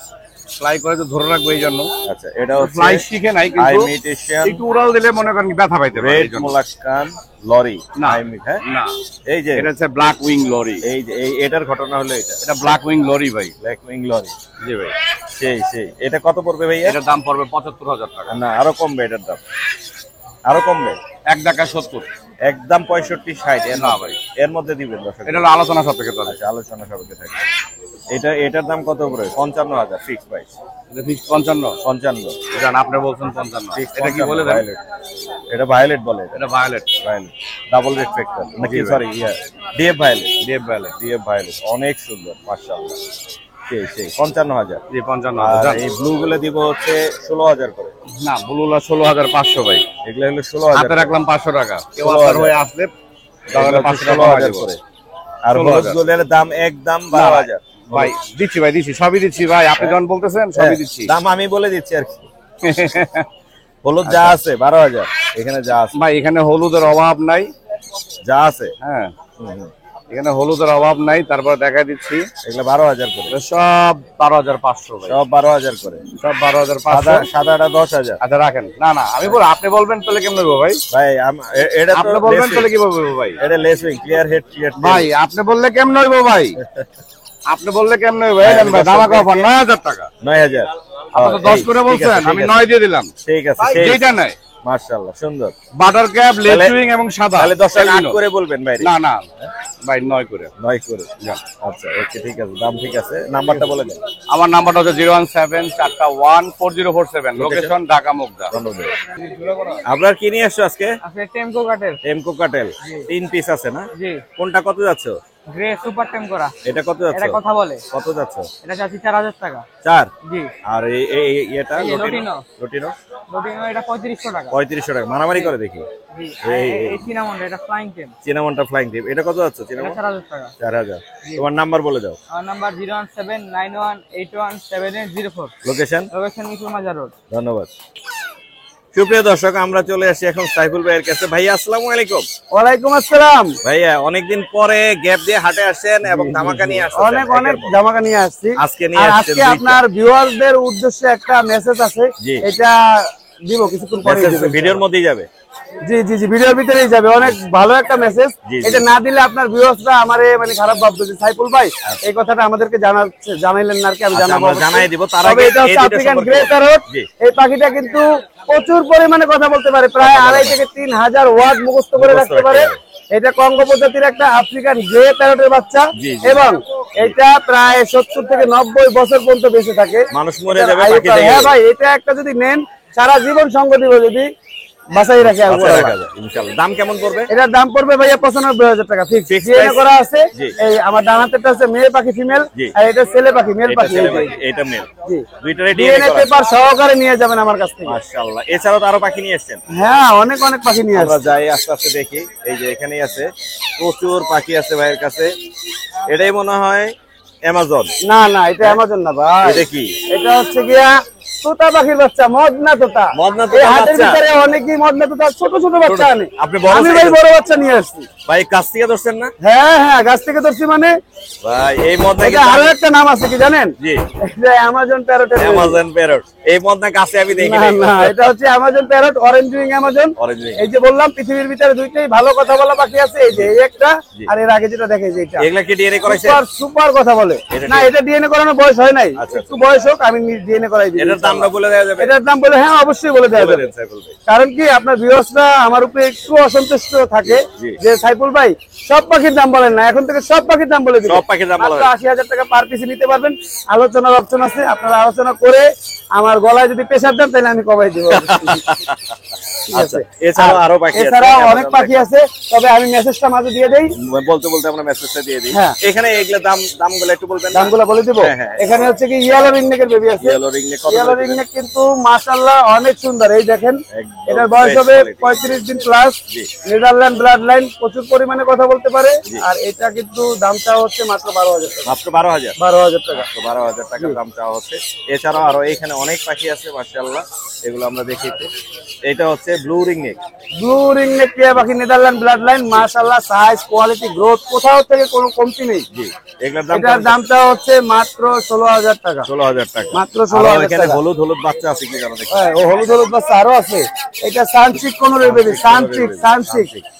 ফ্লাই করে তো ধরে রাখবো এই জন্য।
আচ্ছা, এটা হচ্ছে
ফ্লাই শিখে নাই কিন্তু
ইমিটেশন
একটু উড়াল দিলে মনে করেন ব্যথা পাইতে পারে
রেড
এই জন্য।
মুলাক্কান লরি।
না।
হ্যাঁ
না
এই যে
এটা হচ্ছে ব্ল্যাক উইং লরি।
এই যে এটার ঘটনা হলো এটা
এটা ব্ল্যাক উইং লরি ভাই।
Black wing lorry.
জি ভাই।
সেই এটা কত পড়বে ভাইয়া?
এটার দাম পড়বে 75000 টাকা।
না আরো কমবে, এটার দাম আরো কমবে।
1 টাকা 70।
একদম 65-60
না ভাই।
এর মধ্যে দিবেন দর্শক।
এটা হলো আলোচনা সাপেক্ষে চলে।
আচ্ছা, আলোচনা সাপেক্ষে থাকে। এটার দাম কত পড়বে? 55,000 ফিক্স প্রাইস।
এটা ফিক্স 55।
55
জান আপনি বলছেন 55।
Fix
এটা কি
55,
বলে দেন?
ভায়োলেট। এটা ভায়োলেট বলে।
এটা violet.
Violet double red factor নাকি?
জি ভাই।
Sorry, DF violet.
DF violet.
DF violet অনেক সুন্দর, মাশাআল্লাহ। সেই 55,000।
জি 55।
আর এই ব্লু গুলো দিব হচ্ছে 16,000 করে।
না ব্লুলা 16500 ভাই।
এগুলো হলো 16,000
হাতে রাখলাম 500 টাকা। কেউ
16,000
আপনার হয়ে আসলে তাহলে 500 টাকা
16,000
দেব।
করে। আর
16,000
হলুদ গুলের দাম একদম 12,000
ভাই। দিচ্ছি ভাই, দিচ্ছি, সবই দিচ্ছি ভাই। আপনি যখন বলতেছেন সবই দিচ্ছি।
দাম আমি বলে দিচ্ছি আর কি। হলুদ যা আছে 12,000, এখানে যা আছে
ভাই এখানে হলুদের অভাব নাই।
যা আছে
হ্যাঁ এখানে হলুদের অভাব নাই। তারপর দেখা দিচ্ছি
এগুলো 12,000 করে।
এটা সব 12500 ভাই।
সব 12,000 করে।
সব 12500।
সাদাটা 10,000।
আচ্ছা রাখেন। না না আমি বল, আপনি বলবেন তাহলে কেমন হইব ভাই?
ভাই এটা তো
আপনি বলবেন তাহলে কি বলবো ভাই?
এটা less wing, clear head, clear
ভাই আপনি বললে কেমন হইব ভাই? আপনি বললে কেমন হইব? এই নেন ভাই, ধামাকা অফার 9000 টাকা।
9,000।
আপনি তো 10 করে বলছেন, আমি 9 দিয়ে দিলাম।
ঠিক আছে,
যেটা নাই
মাশাআল্লাহ সুন্দর।
বাটার ক্যাপ, লেস উইং এবং সাদা।
তাহলে 10 আট করে বলবেন ভাই।
না না ভাই 9 করে।
9 করে। আচ্ছা ওকে, ঠিক আছে, দাম ঠিক আছে। নাম্বারটা বলে দেন।
আমার নাম্বারটা হচ্ছে 017414047। লোকেশন ঢাকা মুগদা।
আপনার কি নিয়ে আসছো আজকে?
আছে টেম্পো কাটেল।
টেমকো কাটেল 3 পিস আছে না?
জি।
কোনটা কত যাচ্ছে?
গ্রে সুপার টেম করা।
এটা কত যাচ্ছে?
এটা কথা বলে।
কত যাচ্ছে?
এটা চাচ্ছি 4000 টাকা।
4?
জি।
আর এটা
এই লটিনো।
লটিনো
এটা 3500 টাকা।
3500 টাকা। মারামারি করে দেখি।
জি। এই সিনামন এটা ফ্লাইং টেম।
সিনামনটা flying tame. এটা কত যাচ্ছে সিনামন?
4000 টাকা।
4000। তোমার নাম্বার বলে দাও।
আমার নাম্বার 01791817804।
লোকেশন
মিরপুর মাজার রোড।
ধন্যবাদ। সুপ্রিয় দর্শক, আমরা চলে আসি এখন সাইফুল ভাইয়ের কাছে। ভাইয়া আসসালামু আলাইকুম।
ওয়ালাইকুম আসসালাম।
ভাইয়া অনেকদিন পরে গ্যাপ দিয়ে হাটে আসেন এবং ধামাকা নিয়ে আসছেন।
অনেক ধামাকা নিয়ে আসছি।
আজকে নিয়ে
আর
আসছেন
আজকে আপনার ভিউয়ারদের উদ্দেশ্যে একটা মেসেজ আছে,
জি।
এটা দিব কিছুক্ষণ পরে।
ভিডিওর মধ্যেই যাবে।
জি জি জি, ভিডিওর ভিতরেই যাবে। অনেক ভালো একটা মেসেজ।
জি, জি।
এটা না দিলে আপনার ভিউয়ার্সরা আমারে মানে খারাপ ভাবতো যে সাইফুল ভাই এই কথাটা আমাদেরকে জানাইলেন না আর কি। আমি
আচ্ছা,
জানাবো,
আমরা জানাই দিব। তার
তবে
আগে
এটা হচ্ছে
এই দুটো
আফ্রিকান
সম্পর্কে
গ্রে প্যারট।
জি।
এই পাখিটা কিন্তু প্রচুর পরিমাণে কথা বলতে পারে, প্রায় 2.5 থেকে 3000 ওয়ার্ড মুখস্থ করে
মুখস্থ
রাখতে পারে।
রাখতে
এটা কঙ্গো প্রজাতির একটা আফ্রিকান গ্রে প্যারটের বাচ্চা,
জি, জি।
এবং এটা প্রায় 70 থেকে 90 বছর পর্যন্ত বেঁচে থাকে।
মানুষ মরে
এটার
যাবে,
আয়ু
পাখি
প্রায়-
থেকে
হ্যাঁ
যাবে।
ভাই, এটা একটা যদি নেন সারা জীবন সঙ্গ দিব যদি বাঁচাই রাখে।
আচ্ছা,
আল্লাহ।
রাখা যায়, ইনশাআল্লাহ। দাম কেমন পড়বে?
এটার দাম পড়বে ভাইয়া 95,000 টাকা ফিক্স।
Fixed
DNA
price?
করা আছে।
জি।
এই আমার ডান হাতেরটা হচ্ছে মেয়ে পাখি ফিমেল,
জি।
আর এটা ছেলে পাখি মেল
এটা
পাখি।
ছেলে ভাই, এটা মেল।
জি।
দুইটারে
ডিএনএ
ডিএনএ করা।
পেপার সহকারে নিয়ে যাবেন আমার কাছ থেকে।
মাশাআল্লাহ। এছাড়াও তো আরো পাখি নিয়ে এসেছেন।
হ্যাঁ, অনেক পাখি নিয়ে
আমরা
আসছে।
যাই আস্তে আস্তে দেখি। এই যে এখানেই আছে, প্রচুর পাখি আছে ভাইয়ের কাছে। এটাই মনে হয় অ্যামাজন।
না না, এটা অ্যামাজন না ভাই।
এটা কি?
এটা হচ্ছে গিয়া তোতা পাখির বাচ্চা, মদনা তোতা।
মদনা তোতার
এই হাটের
বাচ্চা?
ভিতরে অনেকেই মদনা তোতা ছোট ছোট বাচ্চা আনে।
আপনি বড়
আমি ভাই
size-এর?
বড় বাচ্চা নিয়ে আসছি।
ভাই কাছ থেকে ধরছেন না?
হ্যাঁ হ্যাঁ, গাছ থেকে ধরছি মানে।
ভাই এই মদনা
এটা আরো একটা নাম আছে কি জানেন?
জি,
এটা অ্যামাজন প্যারটের।
Amazon parrot. এই মদনা কাছে আমি দেখি
না
নাই।
না, এটা হচ্ছে Amazon parrot, orange wing Amazon.
Orange wing।
এই যে বললাম পৃথিবীর ভিতরে দুইটাই ভালো কথা বলা পাখি আছে, এই যে এই একটা,
জি।
আর এর আগে যেটা দেখে যে এটা
এগুলা কি ডিএনএ করাইছে?
সুপার সুপার কথা বলে।
এটা
না, এটা ডিএনএ করানোর বয়স হয় নাই,
আচ্ছা,
একটু বয়স হোক, আমি ডিএনএ করাই দিই।
এটার দামটা বলে দেওয়া যাবে?
এটার দাম বলে, হ্যাঁ অবশ্যই বলে দেওয়া
বলে
যাবে।
দেন সাইফুল ভাই।
কারণ কি আপনার ভিউয়ার্সরা আমার উপরে একটু অসন্তুষ্ট থাকে
জি।
যে সাইফুল ভাই সব পাখির দাম বলেন না, এখন থেকে সব পাখির দাম বলে দিন।
সব পাখির দাম বলা হবে।
80,000 টাকা পার পিস নিতে পারবেন। আলোচনার অপশন আছে, আপনারা আলোচনা করে আমার গলায় যদি প্রেসার দেন তাহলে আমি কমাই দিব। ঠিক
আচ্ছা,
আছে।
এছাড়াও আরো পাখি আছে?
এছাড়াও অনেক পাখি আছে, তবে আমি মেসেজটা মাঝে দিয়ে দেই।
বলতে বলতে আমরা মেসেজটা দিয়ে দিই।
হ্যাঁ।
এখানে এগুলা দামগুলো একটু বলবেন না?
দামগুলো বলে দিব।
হ্যাঁ, হ্যাঁ।
এখানে হচ্ছে কি ইয়েলো রিংনেকের বেবি আছে।
Yellow ringneck কত
ইয়েলো
করে?
রিংনেক কিন্তু মাশাআল্লাহ অনেক সুন্দর। এই দেখেন,
একদম
এটার বয়স
fresh
হবে
quality।
35 দিন প্লাস।
জি।
নেদারল্যান্ড ব্লাড লাইন, প্রচুর পরিমাণে কথা বলতে পারে।
জি।
আর এটা কিন্তু দামটা হচ্ছে মাত্র 12,000 টাকা।
মাত্র 12,000।
12,000 টাকা।
12,000 টাকা দাম চাওয়া হচ্ছে। এছাড়াও আরো এখানে অনেক পাখি আছে মাশাআল্লাহ, এগুলো আমরা দেখিতে। এটা হচ্ছে ব্লু রিংনেক।
ব্লু রিংনেক টিয়া পাখি, নেদারল্যান্ড ব্লাড লাইন, মাশাআল্লাহ সাইজ কোয়ালিটি গ্রোথ কোথাও থেকে কোনো কমতি নেই।
জি, এগুলোর দাম
এটার দামটা হচ্ছে মাত্র 16,000 টাকা।
16,000 টাকা।
মাত্র
আরো
16,000
এখানে
টাকা।
হলুদ হলুদ বাচ্চা আছে কি জানো দেখি?
হ্যাঁ, ও হলুদ হলুদ বাচ্চা আরো আছে। এটা সানচিক কোন বেবি, সানচিক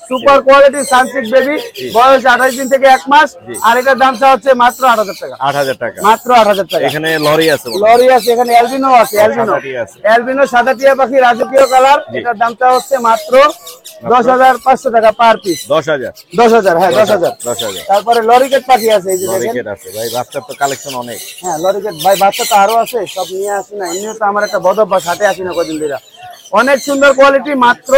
সুপার কোয়ালিটি সানচিক বেবি, বয়স 28 দিন থেকে 1 মাস। আর এটার দামটা হচ্ছে মাত্র 8,000 টাকা।
8,000 টাকা।
মাত্র 8,000 টাকা।
এখানে লরি আছে বলে।
লরি আছে, এখানে অ্যালবিনো আছে। অ্যালবিনো
সাদা টিয়া আছে।
অ্যালবিনো সাদা টিয়া পাখি, রাজকীয় কালার। এটার দামটা হচ্ছে মাত্র 10,500 টাকা পার পিস।
10,000।
10,000, হ্যাঁ 10,000।
10,000।
তারপরে লরিকেট পাখি আছে, এই যে দেখেন।
লরিকেট আছে ভাই, বাচ্চার তো কালেকশন অনেক।
হ্যাঁ লরিকেট ভাই, বাচ্চা তো আরো আছে, সব নিয়ে আসি না। এমনিও তো আমার একটা বদ অভ্যাস, হাতে আসি না কদিন ধরে। অনেক সুন্দর কোয়ালিটি, মাত্র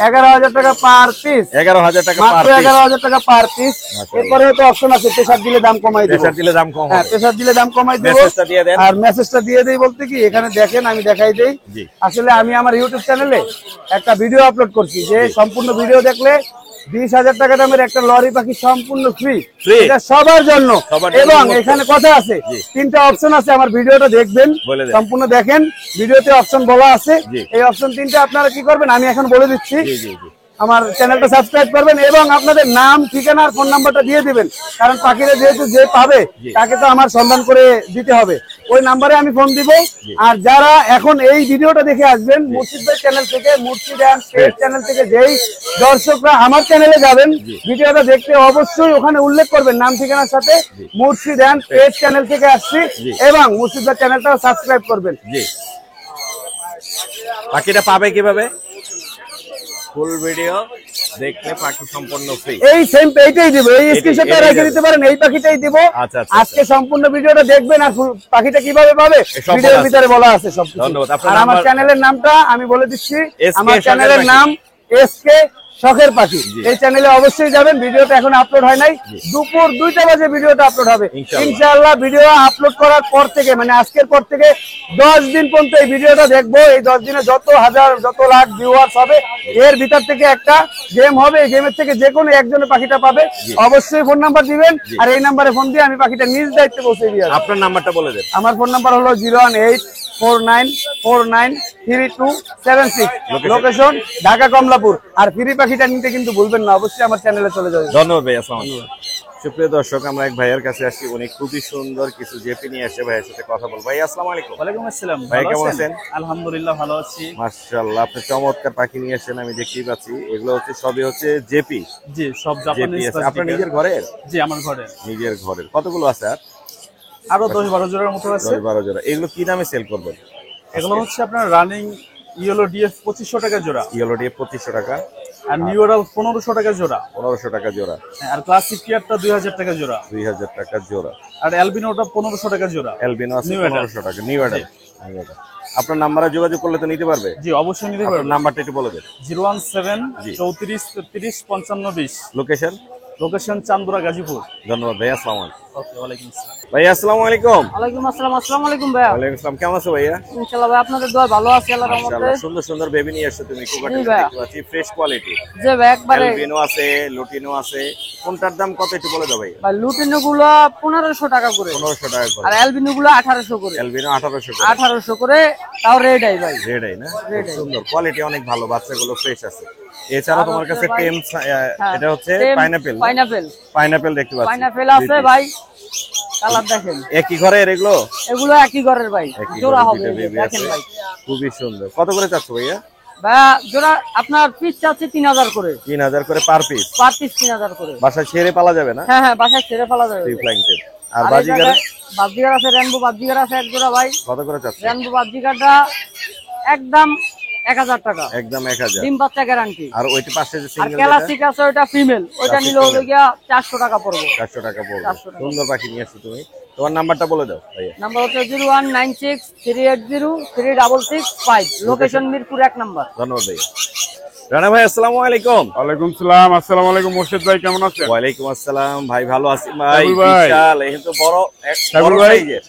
11,000 টাকা পার পিস।
11,000 টাকা পার
মাত্র
পিস।
11,000 টাকা পার পিস। এরপরে তো অপশন আছে, প্রেসার দিলে দাম কমাই দেব।
প্রেসার দিলে দাম কম
হ্যাঁ,
হবে।
প্রেসার দিলে দাম কমাই দেব।
মেসেজটা দিয়ে দেন।
আর মেসেজটা দিয়ে দেই বলতে কি, এখানে দেখেন আমি দেখাই দেই।
জি।
আসলে আমি আমার ইউটিউব চ্যানেলে একটা ভিডিও আপলোড করছি, যে সম্পূর্ণ ভিডিও দেখলে 20,000 টাকা দামের একটা লরি পাখি সম্পূর্ণ ফ্রি।
Free?
এটা সবার জন্য।
সবার জন্য
এবং
মুক্ত।
এখানে কথা আছে,
জি।
3টা অপশন আছে। আমার ভিডিওটা দেখবেন,
বলে দেন।
সম্পূর্ণ দেখেন, ভিডিওতে অপশন বলা আছে।
জি।
এই অপশন 3টা আপনারা কি করবেন আমি এখন বলে দিচ্ছি।
জি জি জি।
আমার চ্যানেলটা সাবস্ক্রাইব করবেন এবং আপনাদের নাম, ঠিকানা আর ফোন নাম্বারটা দিয়ে দিবেন। কারণ পাখিরা যেহেতু যে পাবে তাকে তো আমার সন্ধান করে দিতে হবে। ওই নাম্বারে আমি ফোন দিব। আর যারা এখন এই ভিডিওটা দেখে আসবেন মুর্শিদ ভাই চ্যানেল থেকে, মুর্শিদ অ্যান্ড পেজ চ্যানেল থেকে, যেই দর্শকরা আমার চ্যানেলে যাবেন ভিডিওটা দেখতে, অবশ্যই ওখানে উল্লেখ করবেন নাম ঠিকানার সাথে, মুর্শিদ অ্যান্ড পেজ চ্যানেল থেকে আসছি, এবং মুর্শিদ ভাই চ্যানেলটাও সাবস্ক্রাইব করবেন।
জি। পাখিটা পাবে কিভাবে? ফুল ভিডিও দেখলে পাখি সম্পূর্ণ ফ্রি।
এই সেম এইটাই দিব, এই স্ক্রিনশটটা
এটাই
রেখে
যাবে।
দিতে পারেন, এই পাখিটাই দিব।
আচ্ছা, আচ্ছা,
আজকে সম্পূর্ণ ভিডিওটা দেখবেন, আর পাখিটা কিভাবে পাবে
সব
ভিডিওর
বলা আছে।
ভিতরে বলা আছে সব।
ধন্যবাদ। আপনার
আর আমার
নাম্বার-
চ্যানেলের নামটা আমি বলে দিচ্ছি।
SK
আমার চ্যানেলের
সরকারি
নাম এসকে শখের পাখি। এই চ্যানেলে অবশ্যই যাবেন, ভিডিওটা এখন আপলোড হয় নাই, দুপুর 2টা বাজে ভিডিওটা আপলোড হবে ইনশাআল্লাহ। ভিডিও আপলোড করার পর থেকে মানে আজকের পর থেকে 10 দিন পর্যন্ত এই ভিডিওটা দেখবো। এই 10 দিনে যত হাজার যত লাখ ভিউয়ার্স হবে এর ভিতর থেকে একটা গেম হবে, এই গেমের থেকে যে কোনো একজনের পাখিটা পাবে। অবশ্যই ফোন নাম্বার দিবেন, আর এই নাম্বারে ফোন দিয়ে আমি পাখিটা নিজ দায়িত্বে পৌঁছে দিয়ে আসবো।
আপনার নাম্বারটা বলে দেন।
আমার ফোন নাম্বার হলো 01849493276, লোকেশন ঢাকা কমলাপুর। আর ফ্রি পাখিটা নিতে কিন্তু ভুলবেন না, অবশ্যই আমার চ্যানেলে চলে যাবেন।
ধন্যবাদ ভাই, আসসালামু আলাইকুম। সুপ্রিয় দর্শক, আমরা এক ভাইয়ের কাছে আসছি, উনি খুবই সুন্দর কিছু জেপি নিয়ে এসে ভাইয়ের সাথে কথা বলবো। ভাই আসসালামু আলাইকুম।
ওয়ালাইকুম আসসালাম।
ভাই কেমন আছেন?
আলহামদুলিল্লাহ ভালো আছি।
মাশাআল্লাহ, আপনি চমৎকার পাখি নিয়ে এসেছেন, আমি দেখতেই পাচ্ছি। এগুলো হচ্ছে সবই হচ্ছে জেপি।
জি, সব
জেপি
জাপানিজ।
আছে আপনার নিজের ঘরের?
জি, আমার ঘরে
নিজের ঘরের কতগুলো আছে? আর
আরো 10-12 জোড়ার মতো আছে।
10-12 জোড়া। এগুলো কি দামে সেল করবেন?
এগুলো হচ্ছে আপনার রানিং ইয়েলো ডিএফ 2500 টাকা জোড়া,
ইয়েলো ডিএফ 2500 টাকা,
আর নিউরাল 1500 টাকা জোড়া,
1500 টাকা জোড়া,
আর ক্লাসিক কিয়ারটা 2000 টাকা জোড়া,
2000 টাকা জোড়া,
আর অ্যালবিনোটা 1500 টাকা জোড়া।
অ্যালবিনো আছে
New
1500 টাকা, নিউ অ্যাডাল। আপনার নাম্বারে যোগাযোগ করলে তো নিতে পারবে?
জি, অবশ্যই নিতে
আপনার
পারবেন।
নাম্বারটা একটু বলে দেন।
017
জি।
34 33 55 20,
লোকেশন?
লোকেশন চান্দুরা গাজীপুর।
ধন্যবাদ ভাই, আসসালামু আলাইকুম।
ওকে, ওয়ালাইকুম আসসালাম।
ভাই আসসালামু আলাইকুম।
ওয়ালাইকুম আসসালাম। আসসালামু আলাইকুম ভাইয়া।
ওয়ালাইকুম আসসালাম, কেমন আছো ভাইয়া?
ইনশাআল্লাহ ভাই আপনাদের দোয়া ভালো আছে আল্লাহর রহমতে।
মাশাআল্লাহ, সুন্দর সুন্দর বেবি নিয়ে এসেছো তুমি। কোকাটেল
ভাইয়া।
দেখতে পাচ্ছি, ফ্রেশ কোয়ালিটি।
যে ভাই একবারে
অ্যালবিনো আছে, লুটিনো আছে। কোনটার দাম কত একটু বলে দাও ভাই।
ভাই লুটিনো গুলো 1500 টাকা করে,
1500 টাকা করে।
আর অ্যালবিনো গুলো 1800 করে।
অ্যালবিনো 1800 করে।
1800 করে, তাও রেড আই ভাই।
রেড আই না? খুব সুন্দর কোয়ালিটি, অনেক ভালো, বাচ্চাগুলো ফ্রেশ আছে। এছাড়া তোমার কাছে টেম, এটা হচ্ছে পাইনাপেল। পাইনাপেল দেখতে পাচ্ছি।
পাইনাপেল আছে ভাই, কালার দেখেন।
একই ঘরের এগুলো?
এগুলো একই ঘরের ভাই,
একই
জোড়া
ঘরের
হবে
দুইটা baby
দেখেন
আছে।
ভাই।
খুবই সুন্দর। কত করে চাচ্ছ ভাইয়া?
ভাইয়া জোড়া আপনার পিস চাচ্ছে 3000 করে,
3000 করে পার পিস।
পার পিস 3000 করে।
বাসায় ছেড়ে পালা যাবে না?
হ্যাঁ হ্যাঁ, বাসায় ছেড়ে ফেলা যাবে।
Three flying tape. আর
আর এই
বাজিগার
জায়গায় বাজিগার আছে, রেনবো বাজিগার আছে এক জোড়া ভাই।
কত করে চাচ্ছ?
রেনবো বাজিগারটা একদম 1000 টাকা,
একদম 1000।
ডিম বাচ্চা গ্যারান্টি।
আর ওইটা পাশে যে
আর
সিঙ্গেল
ক্লাসিক আছে ওটা ফিমেল, ওইটা নিলে হলো গিয়া 400 টাকা পড়বে।
400 টাকা পড়বে।
400 টাকা।
সুন্দর পাখি নিয়ে আসছো তুমি। তোমার নাম্বারটা বলে দাও ভাইয়া।
নাম্বার হচ্ছে 01963803665, লোকেশন মিরপুর 1 নাম্বার।
ধন্যবাদ ভাইয়া। রানা ভাই আসসালামু আলাইকুম।
ওয়ালাইকুম সালাম। আসসালামু আলাইকুম মোর্শেদ ভাই, কেমন আছেন?
ওয়ালাইকুম আসসালাম ভাই, ভালো আছি ভাই।
সাইবুল ভাই।
বিশাল, এই তো বড়
সাইবুল
বড়
ভাই।
সাইজের।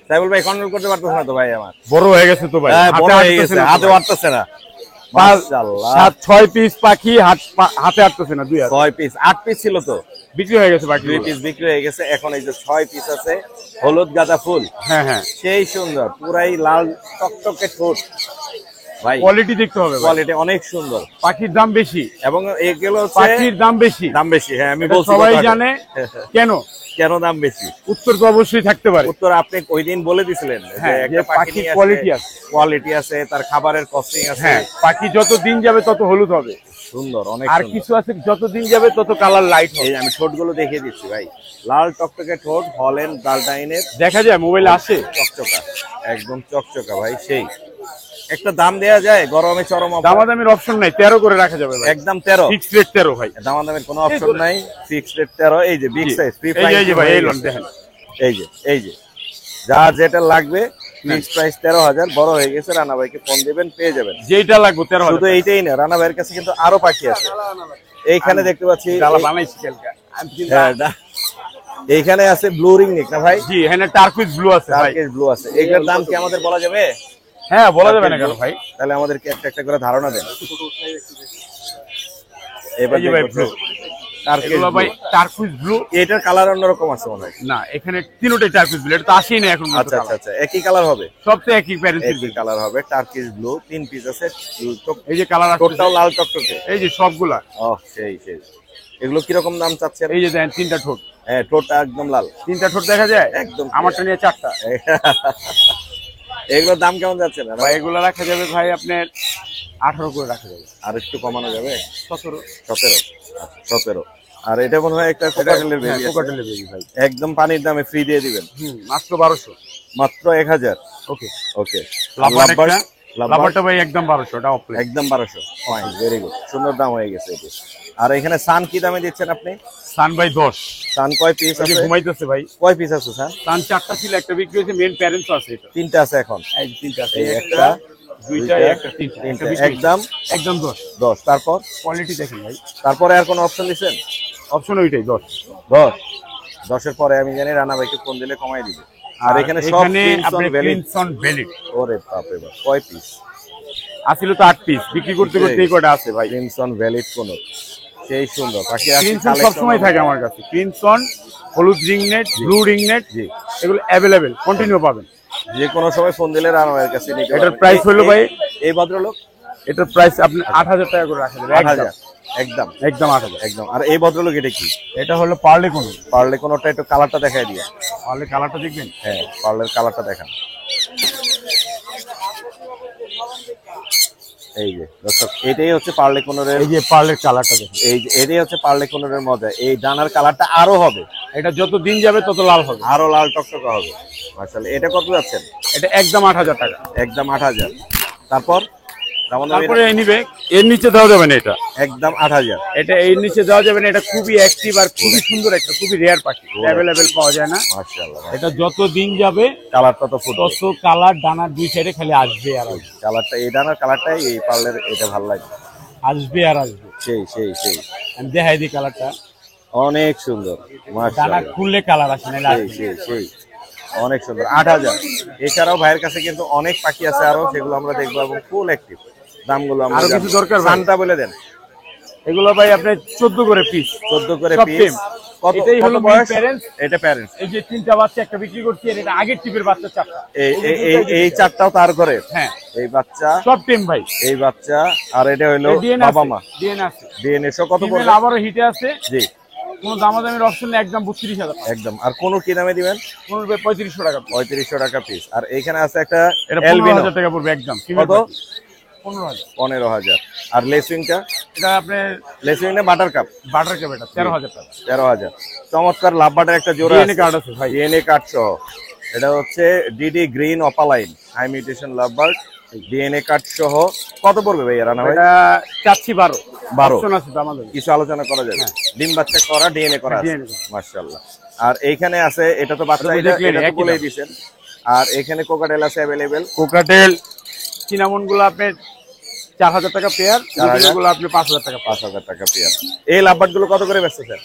সাইবুল ভাই কন্ট্রোল করতে পারতেছ না তো ভাই আমার?
বড় হয়ে গেছে তো ভাই,
হ্যাঁ, বড়
হাতে
হয়ে
আটতেছে
গেছে,
না তো
হাতে
ভাই।
আটতেছে না। মাশাআল্লাহ,
7-6 পিস পাখি হাতে আটতেছে না, 2 হাতে
6 পিস, 8 পিস ছিল তো,
বিক্রি হয়ে গেছে বাকি।
2 পিস বিক্রি হয়ে গেছে। এখন এই যে 6 পিস আছে, হলুদ গাঁদা ফুল,
হ্যাঁ হ্যাঁ,
সেই সুন্দর, পুরাই লাল টকটকে ঠোঁট ভাই।
কোয়ালিটি দেখতে হবে ভাই।
কোয়ালিটি অনেক সুন্দর।
পাখির দাম বেশি,
এবং এগুলো হচ্ছে
পাখির দাম বেশি,
দাম বেশি। হ্যাঁ, আমি
এটা
বলছি
সবাই
কত আগে।
জানে। কেন
কেন দাম বেশি?
উত্তর তো অবশ্যই থাকতে পারে।
উত্তর আপনি ওই দিন বলে দিছিলেন যে
হ্যাঁ,
একটা
যে পাখির
পাখি
quality আছে।
কোয়ালিটি আছে, তার খাবারের কস্টিং আছে।
হ্যাঁ, পাখি যত দিন যাবে তত হলুদ হবে,
সুন্দর, অনেক
আর
সুন্দর।
কিছু আছে যত দিন যাবে তত কালার লাইট হবে।
এই আমি ঠোঁটগুলো দেখিয়ে দিচ্ছি ভাই, লাল টকটকে ঠোঁট, হল্যান্ড ডালটাইনের
দেখা যায় মোবাইলে আসে।
চকচকা, একদম চকচকা ভাই। সেই একটা দাম দেয়া যায় গরমে চরম offer।
দামাদামির অপশন নাই, 13 করে রাখা যাবে ভাই।
একদম 13।
ফিক্সড রেট 13 ভাই।
দামাদামের কোনো অপশন নাই, ফিক্সড রেট 13। এই যে বিগ সাইজ ফ্রি
এই যে ভাই, এই লোন দেখেন,
এই যে যা যেটা লাগবে, ফিক্সড প্রাইস 13000। বড় হয়ে গেছে, রানা ভাইকে ফোন দিবেন, পেয়ে যাবেন।
যেটা লাগবে 13
শুধু এইটাই না, রানা ভাইয়ের কাছে কিন্তু আরো পাখি আছে। এইখানে দেখতে পাচ্ছি,
বানাইছি কালকে।
হ্যাঁ, এইখানে আছে ব্লু রিং নেক না ভাই?
জি, এখানে টার্কুইজ ব্লু আছে ভাই।
টার্কিশ ব্লু আছে। এগুলোর দাম কি আমাদের বলা যাবে?
হ্যাঁ, বলা যাবে না কেন ভাই।
তাহলে আমাদেরকে একটা একটা করে ধারণা দেন। এবার
এই যে ভাই
দেখবো
ব্লু,
টার্কিশ
এগুলো ভাই
ব্লু।
Turquoise blue.
এটার কালার অন্যরকম আছে মনে হয়।
না, এখানে তিনটাই টার্কুইজ ব্লু, এটা তো আসেই না এখন।
আচ্ছা আচ্ছা আচ্ছা, একই কালার হবে?
সবচেয়ে একই প্যারেন্সির।
একই কালার হবে, টার্কিশ ব্লু। 3 পিস আছে।
এই যে কালার আছে,
ঠোঁটটাও লাল টকটকে।
এই যে সবগুলা।
সেই সেই। এগুলো কিরকম দাম চাচ্ছেন?
এই যে দেখেন 3টা ঠোঁট,
হ্যাঁ, ঠোঁটটা একদম লাল।
3টা ঠোঁট দেখা যায়
একদম।
আমারটা নিয়ে 4টা।
এগুলোর দাম কেমন যাচ্ছে না
ভাই এগুলো রাখা যাবে ভাই আপনার 18 করে রাখা যাবে।
আর একটু কমানো যাবে?
17।
17। আর এটা মনে হয় একটা কোকাটেলের বেবি।
কোকাটেলের বেবি ভাই,
একদম পানির দামে ফ্রি দিয়ে দিবেন।
মাত্র 1200।
মাত্র 1000।
ওকে,
ওকে।
লাভারটা ভাই একদম 1200, এটা অফ প্লেট।
একদম 1200। ফাইন, ভেরি গুড, সুন্দর দাম হয়ে গেছে এটা। আর এখানে সান কি দামে দিচ্ছেন আপনি?
সান ভাই 10।
সান কয় পিস আছে?
ঘুমাইতেছে ভাই।
কয় পিস আছে সান?
সান 4টা ছিল, একটা বিক্রি হয়েছে, মেন প্যারেন্টস আছে। এটা
3টা আছে এখন।
এই 3টা আছে,
এই একটা,
দুইটাই একটা
তিনটা, একদম
একদম 10
10। তারপর
কোয়ালিটি দেখেন ভাই,
তারপরে আর কোনো অপশন দিচ্ছেন?
অপশন ওইটাই 10।
10-10-এর পরে আমি জানি রানা ভাইকে ফোন দিলে কমাই দিবে। আর এখানে সব
এখানে আপনি
ভ্যালিড।
ক্রিমসন ভ্যালিড
ওরে বাপরে বাপ, কয় পিস
আসলে তো 8 পিস, বিক্রি করতে করতে এই কটা আছে ভাই।
ক্রিমসন ভ্যালিড কোন সেই সুন্দর পাখি আছে।
ক্রিমসন সব সময় থাকে আমার কাছে, ক্রিমসন, হলুদ রিংনেট, ব্লু রিংনেট,
জি,
এগুলো अवेलेबल কন্টিনিউ পাবেন।
যে কোনো সময় ফোন দিলে রানা ভাইয়ের কাছে নিতে
এটার
পারবেন।
প্রাইস হলো ভাই,
এই ভদ্রলোক
এটার প্রাইস আপনি 8000 টাকা করে রাখা যাবে।
8000 একদম
একদম 8000।
একদম। আর এই ভদ্রলোক এটা কি?
এটা হলো পার্লে কোন,
পারলে কোনটা একটু কালারটা দেখাই দিয়ে।
পার্লে কালারটা দেখবেন।
হ্যাঁ, পার্লের কালারটা দেখান। এই যে দর্শক, এটাই হচ্ছে পার্লে কোনরের,
এই যে পার্লের কালারটা দেখেন,
এই যে এটাই হচ্ছে পার্লে কোনরের মজা। এই ডানার কালারটা আরো হবে,
এটা যত দিন যাবে তত লাল হবে,
আরো লাল টকটকা হবে মাশাআল্লাহ। এটা কত যাচ্ছেন?
এটা একদম 8000 টাকা।
একদম 8000। তারপর
তারপরে নিবে এর নিচে দেওয়া যাবে না, এটা
একদম 8000।
এটা এর নিচে দেওয়া যাবে না। এটা খুবই অ্যাক্টিভ আর খুবই সুন্দর, একটা খুবই রেয়ার পাখি, अवेलेबल পাওয়া যায় না।
মাশাআল্লাহ,
এটা যত দিন যাবে
কালারটা তো ফুটবে,
তত কালার ডানার দুই সাইডে খালি আসবে আর আসবে,
কালারটা এই ডানার কালারটাই এই পার্লের, এটা ভালো লাগে।
আসবে আর আসবে।
সেই সেই সেই
আমি দেখাই দিই কালারটা,
অনেক সুন্দর
ডানা
মাশাআল্লাহ।
খুললে কালার আসে না,
সেই সেই সেই অনেক সুন্দর। 8000। এছাড়াও ভাইয়ের কাছে কিন্তু অনেক পাখি আছে আরো, সেগুলো আমরা দেখবো এবং ফুল অ্যাক্টিভ। দামগুলো আমরা
আরো কিছু দরকার ভাই?
দামটা বলে দেন।
এগুলো ভাই আপনি 14 করে পিস,
14 করে
সব
পিস।
same।
কত
এটাই
কত
হলো
বয়স?
parents।
এটা প্যারেন্টস।
এই যে 3টা বাচ্চা একটা বিক্রি করছি, আর এটা আগের টিপের বাচ্চা 4টা।
এই চারটাও তার করে।
হ্যাঁ,
এই বাচ্চা,
সব টিম ভাই।
এই বাচ্চা, আর এটা হলো
ডিএনএ
বাবা মা।
ডিএনএ আছে,
ডিএনএ সহ কত
ফিমেল
পড়বে?
আবারও হিটে আছে,
জি,
কোনো দামাদামির অপশন নেই, একদম 32000 টাকা।
একদম। আর কোন কি দামে দিবেন?
কোনো 3500 টাকা,
3500 টাকা পিস। আর এইখানে আছে একটা
এটা
অ্যালবিনো,
15000 টাকা পড়বে একদম।
কত?
15000।
15000। আর লেসুইংটা?
এটা আপনি
লেসুইং না বাটার কাপ?
বাটার কেপ, এটা 13000 টাকা।
13000। চমৎকার লাভ বাটার একটা জোড়া
ডিএনএ কার্ড আছে ভাই,
ডিএনএ কার্ড সহ। এটা হচ্ছে DD green opaline high mutation love bird, DNA card সহ। কত পড়বে ভাই রানা ভাই?
এটা চাচ্ছি 12।
12
অপশন আছে দামাদামি।
কিছু আলোচনা করা যাবে। ডিম বাচ্চা করা, ডিএনএ করা আছে।
DNA করা।
মাশাআল্লাহ। আর এইখানে আছে, এটা তো বাচ্চা,
এটা তো
এটা
দেখলেন,
এটা তো
একই
বলেই
দাম।
দিয়েছেন। আর এখানে কোকাটেল আছে अवेलेबल।
কোকাটেল সিনামন গুলো আপনি 4000 টাকা পেয়ার,
4000
গুলো আপনি 5000 টাকা পাস।
5000 টাকা পেয়ার। এই লাভবার্ড গুলো কত করে বেচতেছেন?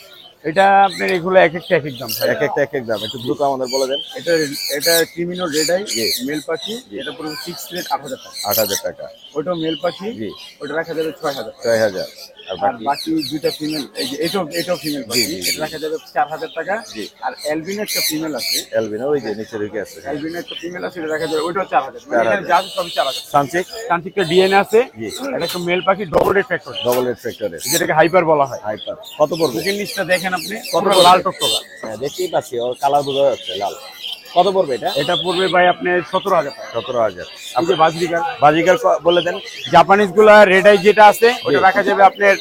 এটা আপনার এগুলো এক একটা এক এক দাম ভাই।
এক একটা এক এক দাম, একটু দ্রুত আমাদের বলে দেন।
এটা এটা ক্রিমিনো রেড আই মেল পাখি, এটা পুরো ফিক্স রেট 8000 টাকা।
8000 টাকা।
ওটা মেল পাখি,
জি,
ওটা রাখা যাবে 6000 টাকা।
6000। আর
আর
বাকি
বাকি দুইটা ফিমেল, এই যে এটাও ফিমেল পাখি,
জি, জি।
এটা রাখা যাবে 4000 টাকা।
জি।
আর অ্যালবিনো একটা ফিমেল আছে,
অ্যালবিনো ওই যে নিচে রেখে আছে।
অ্যালবিনো একটা ফিমেল আছে, এটা রাখা যাবে ওইটাও 4000। মানে এখানে যা আছে সবই 4000।
সানচিক
তান্ত্রিকটা ডিএনএ আছে,
জি,
এটা একটা মেল পাখি double red factor,
double red ফ্যাক্টরে
যেটাকে হাইপার বলা হয়।
হাইপার। কত পড়বে?
বুকের নিচটা দেখেন আপনি,
কত
কত
পড়বে?
লাল টকটকা।
হ্যাঁ, দেখতেই পাচ্ছি, ওর কালার বোঝা যাচ্ছে লাল। কত পড়বে এটা?
এটা পড়বে ভাই আপনি 17000 টাকা।
17000।
আপনি বাজরিকার
বাজিকার বলে দেন।
জাপানিজ গুলা রেড আই যেটা আছে ওটা রাখা যাবে আপনার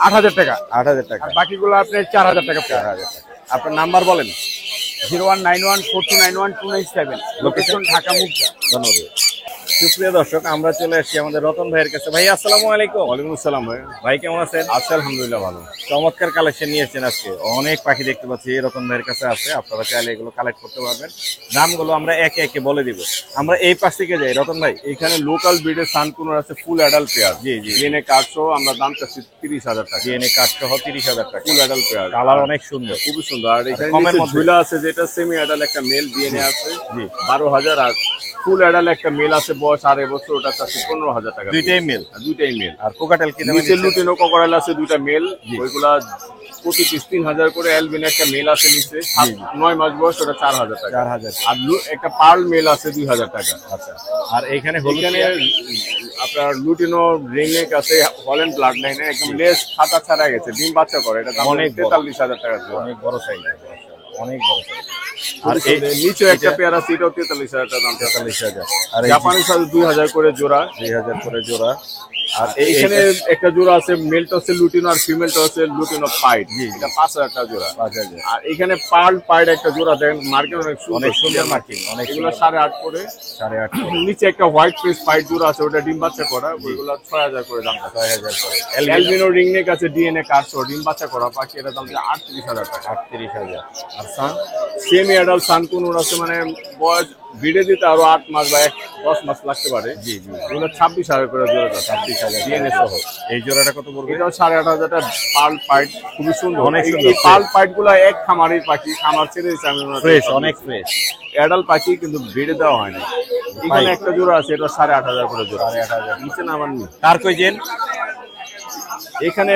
8000 টাকা,
8000 টাকা।
আর বাকিগুলো আপনার 4000 টাকা পেয়ার।
4000 টাকা। আপনার নাম্বার বলেন।
019142912997, লোকেশন ঢাকা মুগদা।
ধন্যবাদ। সুপ্রিয় দর্শক, আমরা চলে আসছি আমাদের রতন ভাইয়ের কাছে। ভাই আসসালামু আলাইকুম।
ওয়ালাইকুম আসসালাম ভাই।
ভাই কেমন আছেন?
আছি আলহামদুলিল্লাহ ভালো।
চমৎকার কালেকশন নিয়েছেন আজকে, অনেক পাখি দেখতে পাচ্ছি রতন ভাইয়ের কাছে আছে। আপনারা চাইলে এগুলো কালেক্ট করতে পারবেন। দামগুলো আমরা একে একে বলে দিব। আমরা এই পাশ থেকে যাই রতন ভাই।
এখানে লোকাল ব্রিডের সানকুনোর আছে ফুল অ্যাডাল্ট পেয়ার,
জি জি,
ডিএনএ কার্ড সহ আমরা দাম চাচ্ছি 30000 টাকা।
ডিএনএ কার্ড সহ 30000 টাকা।
ফুল অ্যাডাল্ট পেয়ার,
কালার অনেক সুন্দর,
খুবই সুন্দর। আর এখানে
কমের
নিচে
মধ্যে।
ঝুলা আছে যেটা সেমি অ্যাডাল্ট একটা মেল ডিএনএ আছে,
জি।
12000। আর ফুল অ্যাডাল্ট একটা মেল আছে বয়স 2.5 বছর, ওটা চাচ্ছি 15000 টাকা।
দুইটাই মেল।
দুইটাই মেল।
আর কোকাটেল কি দামে
নিচে
দিচ্ছেন?
লুটিনো কোকারেল আছে দুইটা মেল, ওইগুলা প্রতি পিস 3000 করে। অ্যালবিনো একটা মেল আছে নিচে 9 মাস বয়স, ওটা 4000 টাকা।
4000।
আর একটা পার্ল মেল আছে 2000 টাকা।
আচ্ছা। আর এইখানে হলুদ
এখানে আপনার লুটিনো রিংনেক আছে হল্যান্ড ব্লাড লাইনের, একদম লেস ছাতা ছাড়া গেছে, ডিম বাচ্চা করে, এটা দাম
অনেক বড়।
43000 টাকা।
অনেক বড় সাইজ, অনেক বড় সাইজ।
আর এই নিচে একটা পেয়ার আছে, এটাও 43000 টাকা দাম।
43000। আর
জাপানি সাথে 2000 করে জোড়া।
2000 করে জোড়া।
আর এইখানে একটা জোড়া আছে, মেলটা হচ্ছে লুটিনো আর ফিমেলটা হচ্ছে লুটিনো পাইড, এটা 5000 টাকা জোড়া।
5000।
আর এখানে পার্ল পাইড একটা জোড়া দেখেন, মার্কেট অনেক সুন্দর
মার্কিং, অনেক
এগুলো 8.5 করে।
8.5।
নিচে একটা হোয়াইট ফেস পাইড জোড়া আছে, ওটা ডিম বাচ্চা করা, ওইগুলো 6000 করে দাম।
6000 করে।
অ্যালবিনো রিংনেক আছে ডিএনএ কার্ড সহ, ডিম বাচ্চা করা পাখি, এটা দাম 38000 টাকা।
38000।
আর সান সেমি অ্যাডাল্ট সানকুনুর আছে, মানে বয়স ভিড়ে দিতে আরো 8 মাস বা 10 মাস লাগতে পারে।
জি জি।
এগুলো 26,000 করে জোড়া,
26,000
ডিএনএ সহ।
এই জোড়াটা কত পড়বে?
এটাও 8,500 টাকা। পার্ল পাইট খুবই সুন্দর,
অনেক
এই
সুন্দর।
পার্ল পাইট গুলা এক খামারের পাখি, খামার ছেড়ে দিয়েছে আমি মনে হয়।
ফ্রেশ, অনেক ফ্রেশ।
অ্যাডাল্ট পাখি কিন্তু ভিড়ে দেওয়া হয় না। এখানে একটা জোড়া আছে, এটা 8,500 করে জোড়া।
8,500
নিচে নামান নি।
তার কই জেন?
এখানে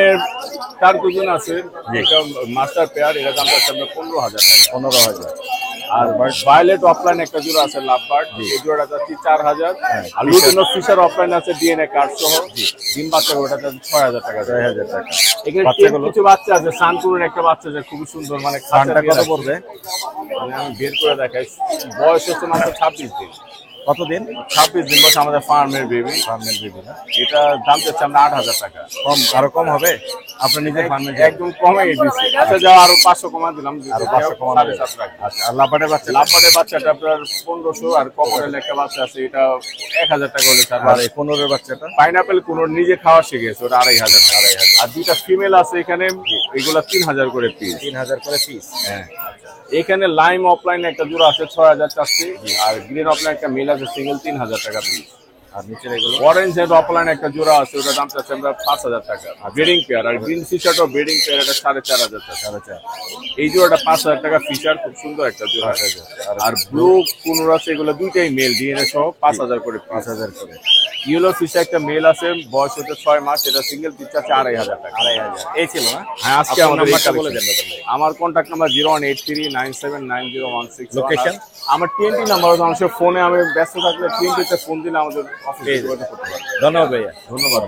তার দুজন আছে, এটা মাস্টার পেয়ার, এটা দাম আছে 15,000 টাকা।
15,000।
আর ভায়োলেট অফলাইন একটা জোড়া আছে লাভ বার্ড, এই জোড়াটা যাচ্ছে 4,000। আর লুটিনো ফিশার অফলাইন আছে ডিএনএ কার্ড সহ, ডিম বাচ্চা ওটা যাচ্ছে 6,000 টাকা।
6,000 টাকা।
এখানে
বাচ্চাগুলো?
কিছু বাচ্চা আছে, সানপুরের একটা বাচ্চা আছে খুবই সুন্দর, মানে
সানটা কত পড়বে?
মানে আমি বের করে দেখাই, বয়স হচ্ছে মাত্র 26 দিন।
কতদিন?
26 দিন বয়স, আমাদের ফার্মের বেবি।
ফার্মের বেবি না?
এটা দাম চাচ্ছে আমরা 8,000 টাকা।
কম, আরো কম হবে? আপনার নিজের ফার্মে
একদম কমে দিচ্ছি। আচ্ছা যাও, আরো 500 কমা দিলাম।
আরো 500 কমানো যাবে।
7,500 টাকা।
আচ্ছা, আর লাপাটের বাচ্চা?
লাভবারের বাচ্চাটা আপনার 1500, আর কপারের একটা বাচ্চা আছে, এটা 1,000 টাকা হলে তার।
আর এই 15 বাচ্চাটা?
পাইনাপেল কোন নিজে খাওয়া শিখেছে, ওটা 2,500 টাকা। আর দুইটা ফিমেল আছে এখানে, এগুলা 3,000 করে পিস।
3,000 করে পিস।
হ্যাঁ। এখানে লাইম অফলাইন একটা জোড়া আছে 6,000 চাচ্ছি, আর গ্রিন অফলাইন একটা মেল আছে সিঙ্গেল 3,000 টাকা পিস।
আর নিচের এগুলো?
অরেঞ্জ হেড অফলাইন একটা জোড়া আছে, ওটা দাম চাচ্ছে আমরা 5,000 টাকা। ব্রিডিং পেয়ার, আর গ্রিন ফিশারটাও ব্রিডিং পেয়ার, এটা 4,500 টাকা।
4,500।
এই জোড়াটা 5,000 টাকা ফিশার, খুব সুন্দর একটা জোড়া। আর ব্লু কুনুর আছে, এগুলো দুইটাই মেল ডিএনএ সহ, 5,000 করে।
5,000 করে।
ইয়েলো ফিশার একটা মেল আছে, বয়স হচ্ছে 6 মাস, এটা সিঙ্গেল পিস আছে 2,500 টাকা।
2,500। এই ছিল না?
হ্যাঁ, আজকে
আপনার
আমাদের
নাম্বারটা
এই
বলে দেন
collection।
নতুন ভাই।
আমার কন্ট্যাক্ট নাম্বার 01839790161।
Location?
আমার TNT নাম্বার, মানুষের ফোনে আমি ব্যস্ত থাকলে TNT-তে ফোন দিলে আমাদের অফিসে যোগাযোগ করতে পারবে।
ধন্যবাদ ভাইয়া।
ধন্যবাদ।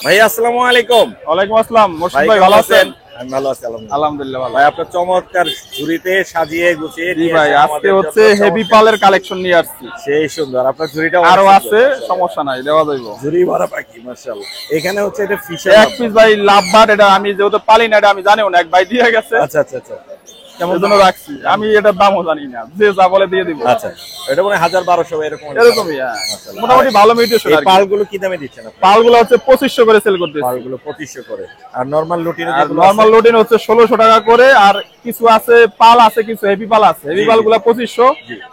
ভাইয়া আসসালামু আলাইকুম।
ওয়ালাইকুম আসসালাম, মোর্শেদ
ভাই
ভাই ভালো আছেন?
আমি ভালো আছি আলহামদুলিল্লাহ।
আলহামদুলিল্লাহ ভালো।
ভাই আপনার চমৎকার ঝুড়িতে সাজিয়ে গুছিয়ে
জি
নিয়ে
ভাই,
এসে
আজকে
আমাদের
হচ্ছে
জন্য
হেভি
চমৎকার।
পালের কালেকশন নিয়ে আসছি।
সেই সুন্দর, আপনার ঝুড়িটা
আরো আছে, সমস্যা নাই, দেওয়া যাইব।
ঝুড়ি ভরা পাখি মাশাআল্লাহ। এখানে হচ্ছে এটা ফিশার।
এক পিস ভাই লাভ বার্ড, এটা আমি যেহেতু পালি না, এটা আমি জানিও না, এক ভাই দিয়ে গেছে,
আচ্ছা আচ্ছা আচ্ছা। কেমন
এর জন্য রাখছি। আমি এটার দামও জানি না, যে যা বলে দিয়ে দিব।
আচ্ছা, এটা মানে 1,000-1,200 এরকম।
এরকমই, হ্যাঁ। মোটামুটি ভালো মিউটেশন।
এই পালগুলো কি দামে দিচ্ছেন আপনি?
পালগুলো হচ্ছে 2500 করে সেল করতেছি।
পালগুলো 2500 করে। আর নরমাল লুটিনো
আর
যেগুলো
নরমাল লোডিং হচ্ছে 1600 টাকা করে, আর কিছু আছে পাল আছে, কিছু হেভি পাল আছে। হেভি পালগুলা 2500,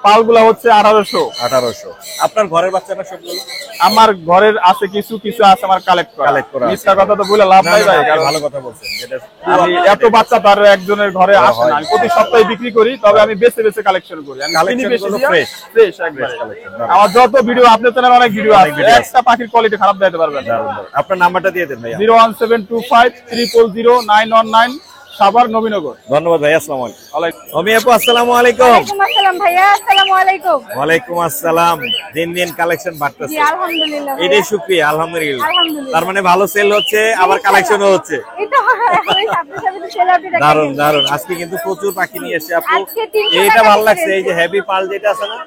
পালগুলা হচ্ছে 1800।
1800। আপনার ঘরের বাচ্চাটা সবগুলো?
আমার ঘরের আছে কিছু, কিছু আছে আমার কালেক্ট করা। মিথ্যা কথা তো বলে লাভ নাই ভাই, কারণ
ভালো কথা বলছেন। যেটা
আমি এত বাচ্চা তার একজনের ঘরে আসে না। আমি প্রতি সপ্তাহে বিক্রি করি, তবে আমি বেছে বেছে কালেকশন করি। আমি কিনি বেশি
কালেকশনগুলো
দিয়া,
fresh।
fresh একবারে।
collection,
আমার যত ভিডিও, আপনার চ্যানেলে অনেক ভিডিও আছে,
video আছে।
একটা পাখির কোয়ালিটি খারাপ দিতে পারবেন না।
আপনার নাম্বারটা দিয়ে দেন ভাইয়া।
01725 সাভার নবীনগর।
ধন্যবাদ ভাই, আসসালামু আলাইকুম। অমি আপু আসসালামু আলাইকুম।
ওয়ালাইকুম আসসালাম ভাইয়া, আসসালামু আলাইকুম।
ওয়ালাইকুম আসসালাম। দিন দিন কালেকশন
জি
বাড়তেছে,
আলহামদুলিল্লাহ
এটাই শুকরিয়া। আলহামদুলিল্লাহ।
আলহামদুলিল্লাহ।
তার মানে ভালো সেল হচ্ছে, আবার কালেকশনও হচ্ছে।
এই তো এখন এই সামনে সামনে সেল আউট দেখা
দারুন দারুন। আজকে কিন্তু প্রচুর পাখি নিয়ে এসেছে আপু।
আজকে 300
এইটা
টাকা
ভালো লাগছে,
করে
এই যে হেভি পাল যেটা আছে না,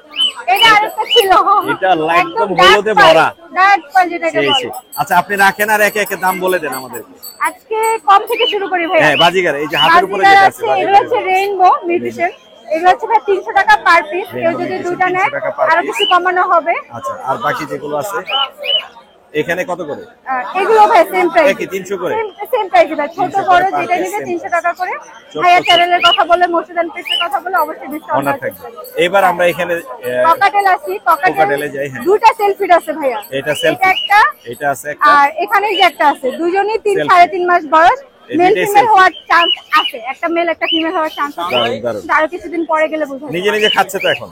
এটা আরেকটা ছিল।
এটা একদম
dark
হলুদে
pearl,
ভরা।
dark pearl যেটাকে
সেই
বলে।
সেই। আচ্ছা আপনি রাখেন আর একে একে দাম বলে দেন আমাদেরকে।
আজকে কম থেকে শুরু করি ভাইয়া।
হ্যাঁ বাজিগার, এই যে হাতের উপরে
বাজিগার
যেটা
আছে,
আছে
এগুলো হচ্ছে রেইনবো মিউটেশন। এগুলো হচ্ছে ভাই 300 টাকা পার পিস। কেউ যদি
mutation,
দুটো নেয়
300 টাকা per
আরো
piece।
কিছু কমানো হবে।
আচ্ছা, আর বাকি যেগুলো আছে এখানে কত করে?
এগুলো ভাই সেম প্রাইস।
একই 300 করে?
সেম প্রাইস ভাই, ছোট
300
বড়
per
যেটা
piece,
নিবে
same
300 টাকা করে।
ছোট
ভাইয়া
ছোট।
চ্যানেলের কথা বলে, মোর্শেদান পেজের কথা বলে অবশ্যই ডিসকাউন্ট
অনার থাকবে। এবার আমরা এখানে
ককাটেল আছে,
ককাটেলে যাই, হ্যাঁ।
দুটো সেলফিড আছে ভাইয়া।
এটা selfie।
এটা একটা,
এটা আছে একটা,
আর এখানে যে একটা আছে, দুজনেই
Selfie।
3.5 মাস বয়স।
এই
মেল
দুইটাই
ফিমেল
selfie।
হওয়ার চান্স আছে, একটা মেল একটা ফিমেল হওয়ার চান্স আছে।
দারুণ, দারুণ।
আরো কিছুদিন পরে গেলে বোঝা যাবে।
নিজে নিজে খাচ্ছে তো এখন?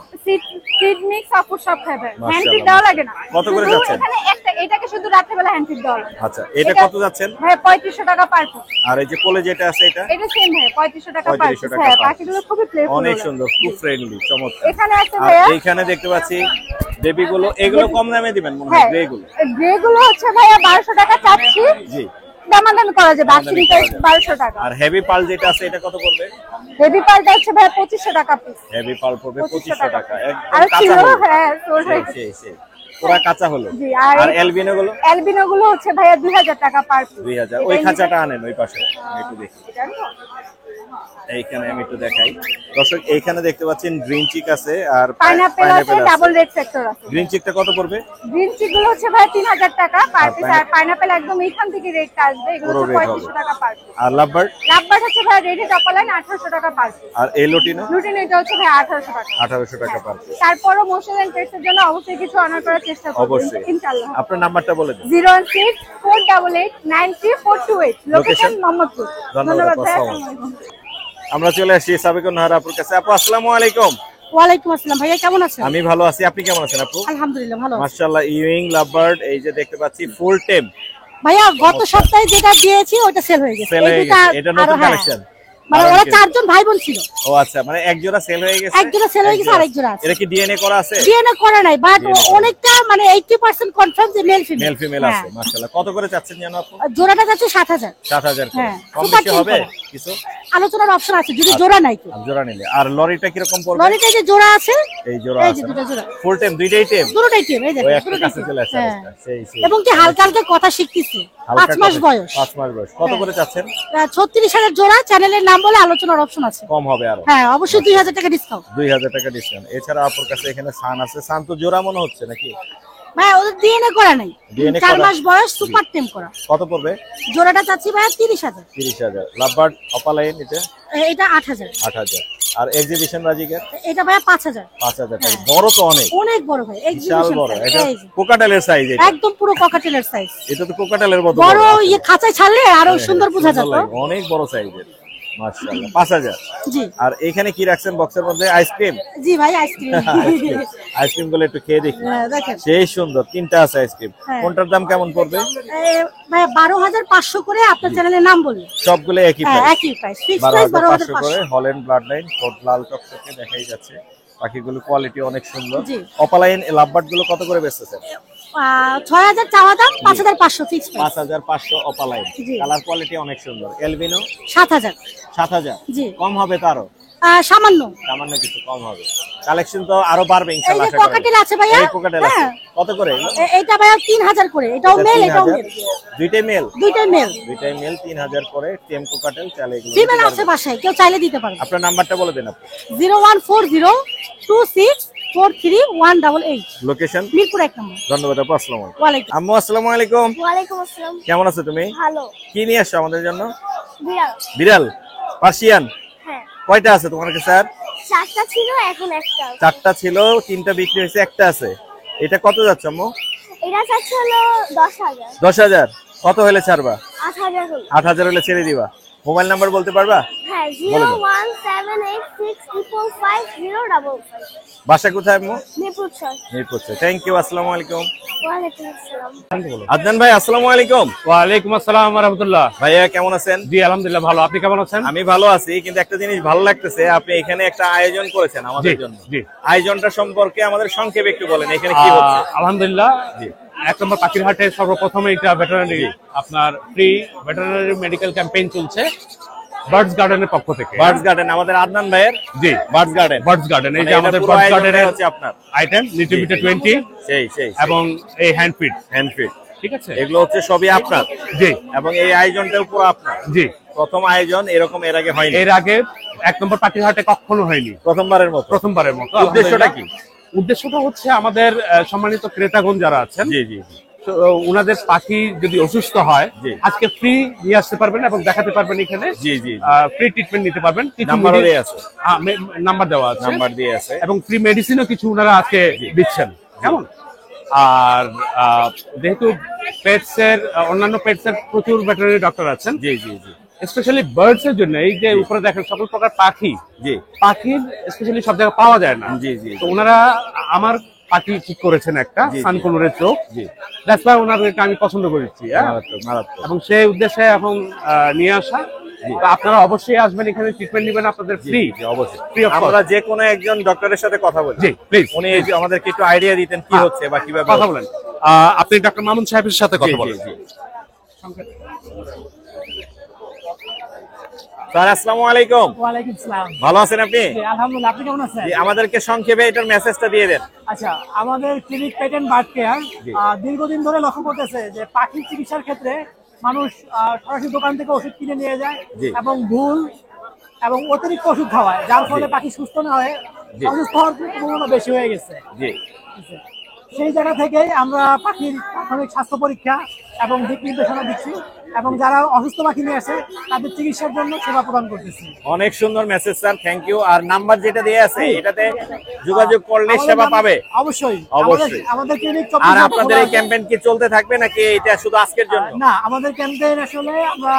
সিড মিক্স অফ সব খাবে, হ্যান্ড
মাশাআল্লাহ।
ফিড দেওয়া লাগে না।
কত করে
শুধু
যাচ্ছেন?
এখানে একটা, এটাকে শুধু রাতে বেলা হ্যান্ড ফিড দেওয়া লাগে।
আচ্ছা, এটা কত যাচ্ছেন?
ভাই 3500 টাকা পার পিস।
আর এই যে কোলে যেটা আছে এটা?
এটা সেম ভাই 3500 টাকা পার
3500
পিস।
টাকা
হ্যাঁ,
per piece।
বাকিগুলো খুবই প্লেফুল।
অনেক সুন্দর, খুব ফ্রেন্ডলি, চমৎকার।
এখানে আছে
আর
ভাইয়া,
এইখানে দেখতে পাচ্ছি বেবি গুলো, এগুলো কম দামে দিবেন মনে হয়,
হ্যাঁ
গ্রে গুলো।
গ্রে গুলো হচ্ছে ভাইয়া 1200 টাকা চাচ্ছি।
জি।
দামাদামি করা যাবে,
দামাদামি
আস্কিং
করা
প্রাইস
যাবে।
1200 টাকা।
আর হেভি পাল যেটা আছে এটা কত পড়বে?
বেবি পালটা হচ্ছে ভাইয়া 2500 টাকা পিস।
হেভি পাল পড়বে 2500 টাকা। একদম
আর
কাঁচা
ছিল,
হলো।
হ্যাঁ তোর
সেই সেই সেই। পুরা কাঁচা হলো।
জি,
আর এলবিনো গুলো?
অ্যালবিনো গুলো হচ্ছে ভাইয়া 2000 টাকা পার পিস।
2000। ওই খাঁচাটা আনেন ওই পাশে, আমি একটু দেখি। এইখানে আমি একটু দেখাই দর্শক, এইখানে দেখতে পাচ্ছেন গ্রিন চিক আছে আর
পাইনাপেল আছে, ডাবল রেড ফ্যাক্টর আছে।
গ্রিন চিকটা কত পড়বে?
গ্রিন চিক গুলো হচ্ছে ভাই 3000 টাকা পার পিস, আর পাইনাপেল একদম এইখান থেকে রেটটা আসবে, এগুলো হচ্ছে 3500 টাকা পার পিস।
আর লাভবার্ড?
লাভবার্ড হচ্ছে ভাই রেডি টপালাইন 1800 টাকা পার পিস।
আর এই লুটিনো?
লুটিনো এটা হচ্ছে ভাই 1800 টাকা।
1800 টাকা পার পিস।
তারপরও মোশন এন্ড পেটসের জন্য অবশ্যই কিছু অনার করার চেষ্টা করব
অবশ্যই।
ইনশাআল্লাহ।
আপনার নাম্বারটা বলে দিন।
016-488-93428, লোকেশন মোহাম্মদপুর। ধন্যবাদ ভাই, আসসালামু আলাইকুম।
আমরা চলে আসি সাবিকুন নাহার আপুর কাছে। আপু আসসালামু আলাইকুম।
ওয়ালাইকুম আসসালাম ভাইয়া, কেমন আছেন?
আমি ভালো আছি, আপনি কেমন আছেন আপু?
আলহামদুলিল্লাহ ভালো আছি।
মাশাআল্লাহ, ইউইং লাভবার্ড এই যে দেখতে পাচ্ছি ফুল টেম
ভাইয়া গত সপ্তাহে যেটা দিয়েছি ওটা সেল হয়ে গেছে।
সেল হয়ে
দুইটা
গেছে, এটা নতুন
আরো, হ্যাঁ।
কালেকশন।
মানে ওরা 4 জন ভাই বোন ছিল।
ও আচ্ছা, মানে এক জোড়া সেল হয়ে গেছে,
এক জোড়া সেল হয়ে গেছে, আরেক জোড়া আছে।
এটা কি ডিএনএ করা আছে?
ডিএনএ করা নাই, বাট অনেকটা মানে 80% কনফার্ম যে মেল ফিমেল।
মেল ফিমেল আছে, মাশাআল্লাহ। কত করে চাচ্ছেন জানো আপু?
জোড়াটা যাচ্ছে 7000।
7000 করে।
হ্যাঁ,
কম
সুপার
বেশি
টিম
হবে
করা।
কিছু?
আলোচনার অপশন আছে যদি জোড়া নাই তো।
আর জোড়া নিলে। আর লরিটা কি রকম পড়বে?
লরিতে যে জোড়া আছে,
এই জোড়া
এই
আছে
যে দুটো জোড়া।
ফুল টেম, দুইটাই টেম?
দুটোটাই টিম, এই
ওই
দেখো
একটা
দুটোটাই
কাছে
টিম।
চলে আসছে
হ্যাঁ।
আরেকটা। সেই সেই।
এবং কি হালকা হালকা কথা শিখতেছে। 5 মাস বয়স।
5 মাস বয়স। কত করে চাচ্ছেন?
36,000 জোড়া, চ্যানেলের নাম বলে আলোচনার অপশন আছে।
কম হবে আরো?
হ্যাঁ, অবশ্যই 2000 টাকা ডিসকাউন্ট।
2000 টাকা ডিসকাউন্ট। এছাড়া আপুর কাছে এখানে সান আছে। সান তো জোড়া মনে হচ্ছে নাকি?
ভাই ওদের ডিএনএ করা নাই,
DNA
4
করা?
মাস বয়স, সুপার টেম করা।
কত পড়বে?
জোড়াটা চাচ্ছি ভাই 30,000।
30,000। লাভবার্ড অপালাইন এটা
এটা 8000।
8000। আর এক্সিবিশন বাজিকার?
এটা ভাই 5000।
5000 টাকা। বড় তো অনেক,
অনেক বড় ভাই,
বিশাল
এক্সিবিশন
বড়। এটা
সাইজ,
কোকাটেলের সাইজ। এটা
একদম পুরো ককাটেলের সাইজ।
এটা তো কোকাটেলের মতো
বড়, ইয়ে খাঁচায় ছাড়লে আরো সুন্দর বোঝা যেত।
অনেক বড় সাইজের, মাশাআল্লাহ। 5000।
জি।
আর এখানে কি রাখছেন বক্সের মধ্যে? আইসক্রিম?
জি ভাই, আইসক্রিম।
আইসক্রিম গুলো একটু খেয়ে দেখি।
দেখেন
সেই সুন্দর, তিনটা আছে আইসক্রিম।
হ্যাঁ।
কোনটার দাম কেমন পড়বে?
ভাই 12500 করে আপনার চ্যানেলের নাম বলবেন।
সবগুলো একই
হ্যাঁ,
প্রাইস?
একই প্রাইস, ফিক্স প্রাইস
12500 করে।
12500।
হল্যান্ড ব্লাড লাইন, কোট লাল টকটকে দেখাই যাচ্ছে। পাখিগুলো কোয়ালিটি অনেক সুন্দর।
জি।
অপালাইন লাভবার্ড গুলো কত করে বেচতেছেন?
6000 চাওয়া দাম, 5500 ফিক্স প্রাইস।
5500 অপালাইন।
জি।
কালার কোয়ালিটি অনেক সুন্দর। এলবিনো?
7000।
7000।
জি।
কম হবে তারও?
সামান্য।
সামান্য কিছু কম হবে। কালেকশন তো আরো বাড়বে
এই
ইনশাআল্লাহ।
যে
আশা করি।
পকেটেল আছে ভাইয়া।
এই কোকাটেল আছে।
হ্যাঁ।
কত করে এগুলো?
এটা ভাইয়া 3000 করে, এটাও
এটা
মেল, এটাও
3000
মেল।
দুইটাই মেল?
দুইটাই মেল।
দুইটাই মেল। 3000 করে টেম কোকাটেল। চাইলে এগুলো নিতে
ফিমেল আছে
পারবেন।
বাসায়, কেউ চাইলে দিতে পারবে।
আপনার নাম্বারটা বলে দেন আপনি।
01402643188,
লোকেশন?
মিরপুর 1 নম্বর।
ধন্যবাদ আপু, আসসালামু আলাইকুম।
ওয়ালাইকুম।
আম্মু আসসালামু আলাইকুম।
ওয়ালাইকুম আসসালাম।
কেমন আছো তুমি?
ভালো।
কি নিয়ে আসছো আমাদের জন্য?
বিড়াল।
বিড়াল? পার্সিয়ান?
হ্যাঁ,
কয়টা আছে তোমার কাছে? স্যার
4টা ছিল, এখন একটা।
4টা ছিল, 3টা বিক্রি হয়েছে, একটা আছে। এটা কত যাচ্ছে আম্মু?
এটা চাচ্ছে হলো 10000।
10000। কত হলে ছাড়বা?
8000 হলো।
8000 হলে ছেড়ে দিবা। মোবাইল নাম্বার বলতে পারবা?
হ্যাঁ,
বলে দাও।
01786445055।
বাসা কোথায় আম্মু?
মিরপুর 6।
মিরপুর। থ্যাংক ইউ, আসসালামু আলাইকুম।
ওয়ালাইকুম আসসালাম।
আদনান ভাই আসসালামু আলাইকুম।
ওয়ালাইকুম আসসালাম ওয়া রাহমাতুল্লাহ।
ভাইয়া কেমন আছেন?
জি আলহামদুলিল্লাহ ভালো, আপনি কেমন আছেন?
আমি ভালো আছি, কিন্তু একটা জিনিস ভালো লাগতেছে, আপনি এখানে একটা আয়োজন করেছেন আমাদের
জি,
জন্য।
জি।
আয়োজনটা সম্পর্কে আমাদের সংক্ষেপে একটু বলেন, এখানে কি হচ্ছে?
আলহামদুলিল্লাহ,
জি।
1 নম্বর পাখির হাটে সর্বপ্রথমে এটা ভেটেরিনারি, আপনার ফ্রি ভেটেরিনারি মেডিকেল ক্যাম্পেইন চলছে বার্ডস গার্ডেনের পক্ষ থেকে।
বার্ডস গার্ডেন আমাদের আদনান ভাইয়ের?
জি,
বার্ডস গার্ডেন।
বার্ডস গার্ডেন, এই যে
মানে
আমাদের
এটা পুরো
বার্ডস
আয়োজনটাই
গার্ডেনের
হচ্ছে আপনার
আইটেম নিটিভিটা 20
সেই সেই
এবং এই হ্যান্ড ফিড,
হ্যান্ডফিট,
ঠিক আছে?
এগুলো হচ্ছে সবই আপনার?
জি
এবং এই আয়োজনটাও পুরো আপনার?
জি।
প্রথম আয়োজন, এরকম এর আগে হয়নি?
এর আগে 1 নম্বর পাখির হাটে কখনো হয়নি,
প্রথমবারের মতো?
প্রথমবারের মতো।
উদ্দেশ্যটা কি?
উদ্দেশ্যটা হচ্ছে আমাদের সম্মানিত ক্রেতাগণ যারা আছেন,
জি জি জি।
তো উনাদের পাখি যদি অসুস্থ হয়
জি।
আজকে ফ্রি নিয়ে আসতে পারবেন এবং দেখাতে পারবেন এখানে।
জি জি।
ফ্রি ট্রিটমেন্ট নিতে পারবেন। কিছু
নাম্বারও দেয়া আছে?
নাম্বার দেওয়া আছে,
নাম্বার দিয়ে আছে।
এবং ফ্রি মেডিসিনও কিছু উনারা আজকে দিচ্ছেন। কেমন? আর যেহেতু পেটস এর অন্যান্য পেটস এর প্রচুর ভেটেরিনারি ডক্টর আছেন,
জি জি জি।
স্পেশালি বার্ডস এর জন্য এই যে উপরে দেখেন সকল প্রকার পাখি,
জি।
পাখির স্পেশালি সব জায়গায় পাওয়া যায় না।
জি জি।
তো ওনারা আমার পাখি ঠিক করেছেন একটা
জি, জি।
সানকোলরের চোখ।
জি।
দ্যাটস ওয়াই ওনাদেরকে আমি পছন্দ করেছি, হ্যাঁ?
মারাত্মক মারাত্মক।
এবং সেই উদ্দেশ্যে এখন নিয়ে আসা। তো আপনারা অবশ্যই আসবেন, এখানে ট্রিটমেন্ট নেবেন আপনাদের ফ্রি।
জি, অবশ্যই।
Free of cost.
আমরা যে কোনো একজন ডক্টরের সাথে কথা বলি।
জি প্লিজ
উনি এই যে আমাদেরকে একটু আইডিয়া দিতেন কি হচ্ছে বা কিভাবে
কথা বলেন। আপনি ডক্টর মামুন সাহেবের সাথে কথা
জি,
বলেন।
জি, জি। স্যার আসসালামু আলাইকুম।
ওয়ালাইকুম সালাম।
ভালো আছেন আপনি?
জি, আলহামদুলিল্লাহ, আপনি কেমন আছেন?
জি, আমাদেরকে সংক্ষেপে এটার মেসেজটা দিয়ে দেন।
আচ্ছা, আমাদের ক্লিনিক পেটেন্ট বার্ড কেয়ার
জি।
দীর্ঘদিন ধরে লক্ষ্য করতেছে যে পাখির চিকিৎসার ক্ষেত্রে মানুষ সরাসরি দোকান থেকে ওষুধ কিনে নিয়ে যায়
জি।
এবং ভুল
এবং অতিরিক্ত ওষুধ খাওয়ায়, যার ফলে পাখি সুস্থ না হয়ে
জি।
অসুস্থ হওয়ার সম্ভাবনা বেশি হয়ে গেছে।
জি
সেই জায়গা থেকে আমরা পাখির প্রাথমিক স্বাস্থ্য পরীক্ষা এবং দিক নির্দেশনা দিচ্ছি এবং যারা অসুস্থ পাখি নিয়ে আসে তাদের চিকিৎসার জন্য সেবা প্রদান করতেছি।
অনেক সুন্দর মেসেজ স্যার, থ্যাংক ইউ। আর নাম্বার যেটা দিয়ে আছে এটাতে যোগাযোগ করলে সেবা পাবে
অবশ্যই
অবশ্যই।
আমাদের ক্লিনিক
আর আপনাদের এই ক্যাম্পেইন কি চলতে থাকবে নাকি এটা শুধু আজকের জন্য?
না, আমাদের ক্যাম্পেইন আসলে আমরা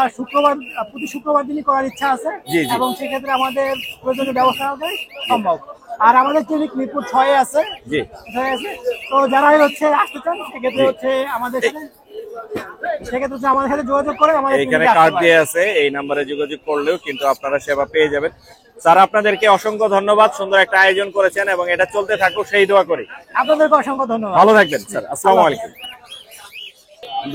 প্রতি শুক্রবার দিনই করার ইচ্ছা আছে
জি, জি।
এবং সেক্ষেত্রে আমাদের প্রয়োজনীয় ব্যবস্থা হবে সম্ভব। আর আমাদের ক্লিনিক মিরপুর 6 আছে,
জি
6 আছে। তো যারাই হচ্ছে আসতে চান সেক্ষেত্রে হচ্ছে আমাদের সাথে যোগাযোগ করে আমাদের
এইখানে
ক্লিনিকে আসতে
কার্ড
পারেন।
দিয়ে আছে, এই নাম্বারে যোগাযোগ করলেও কিন্তু আপনারা সেবা পেয়ে যাবেন। স্যার আপনাদেরকে অসংখ্য ধন্যবাদ, সুন্দর একটা আয়োজন করেছেন এবং এটা চলতে থাকুক সেই দোয়া করি।
আপনাদেরকে অসংখ্য ধন্যবাদ।
ভালো থাকবেন স্যার, আসসালামু আলাইকুম।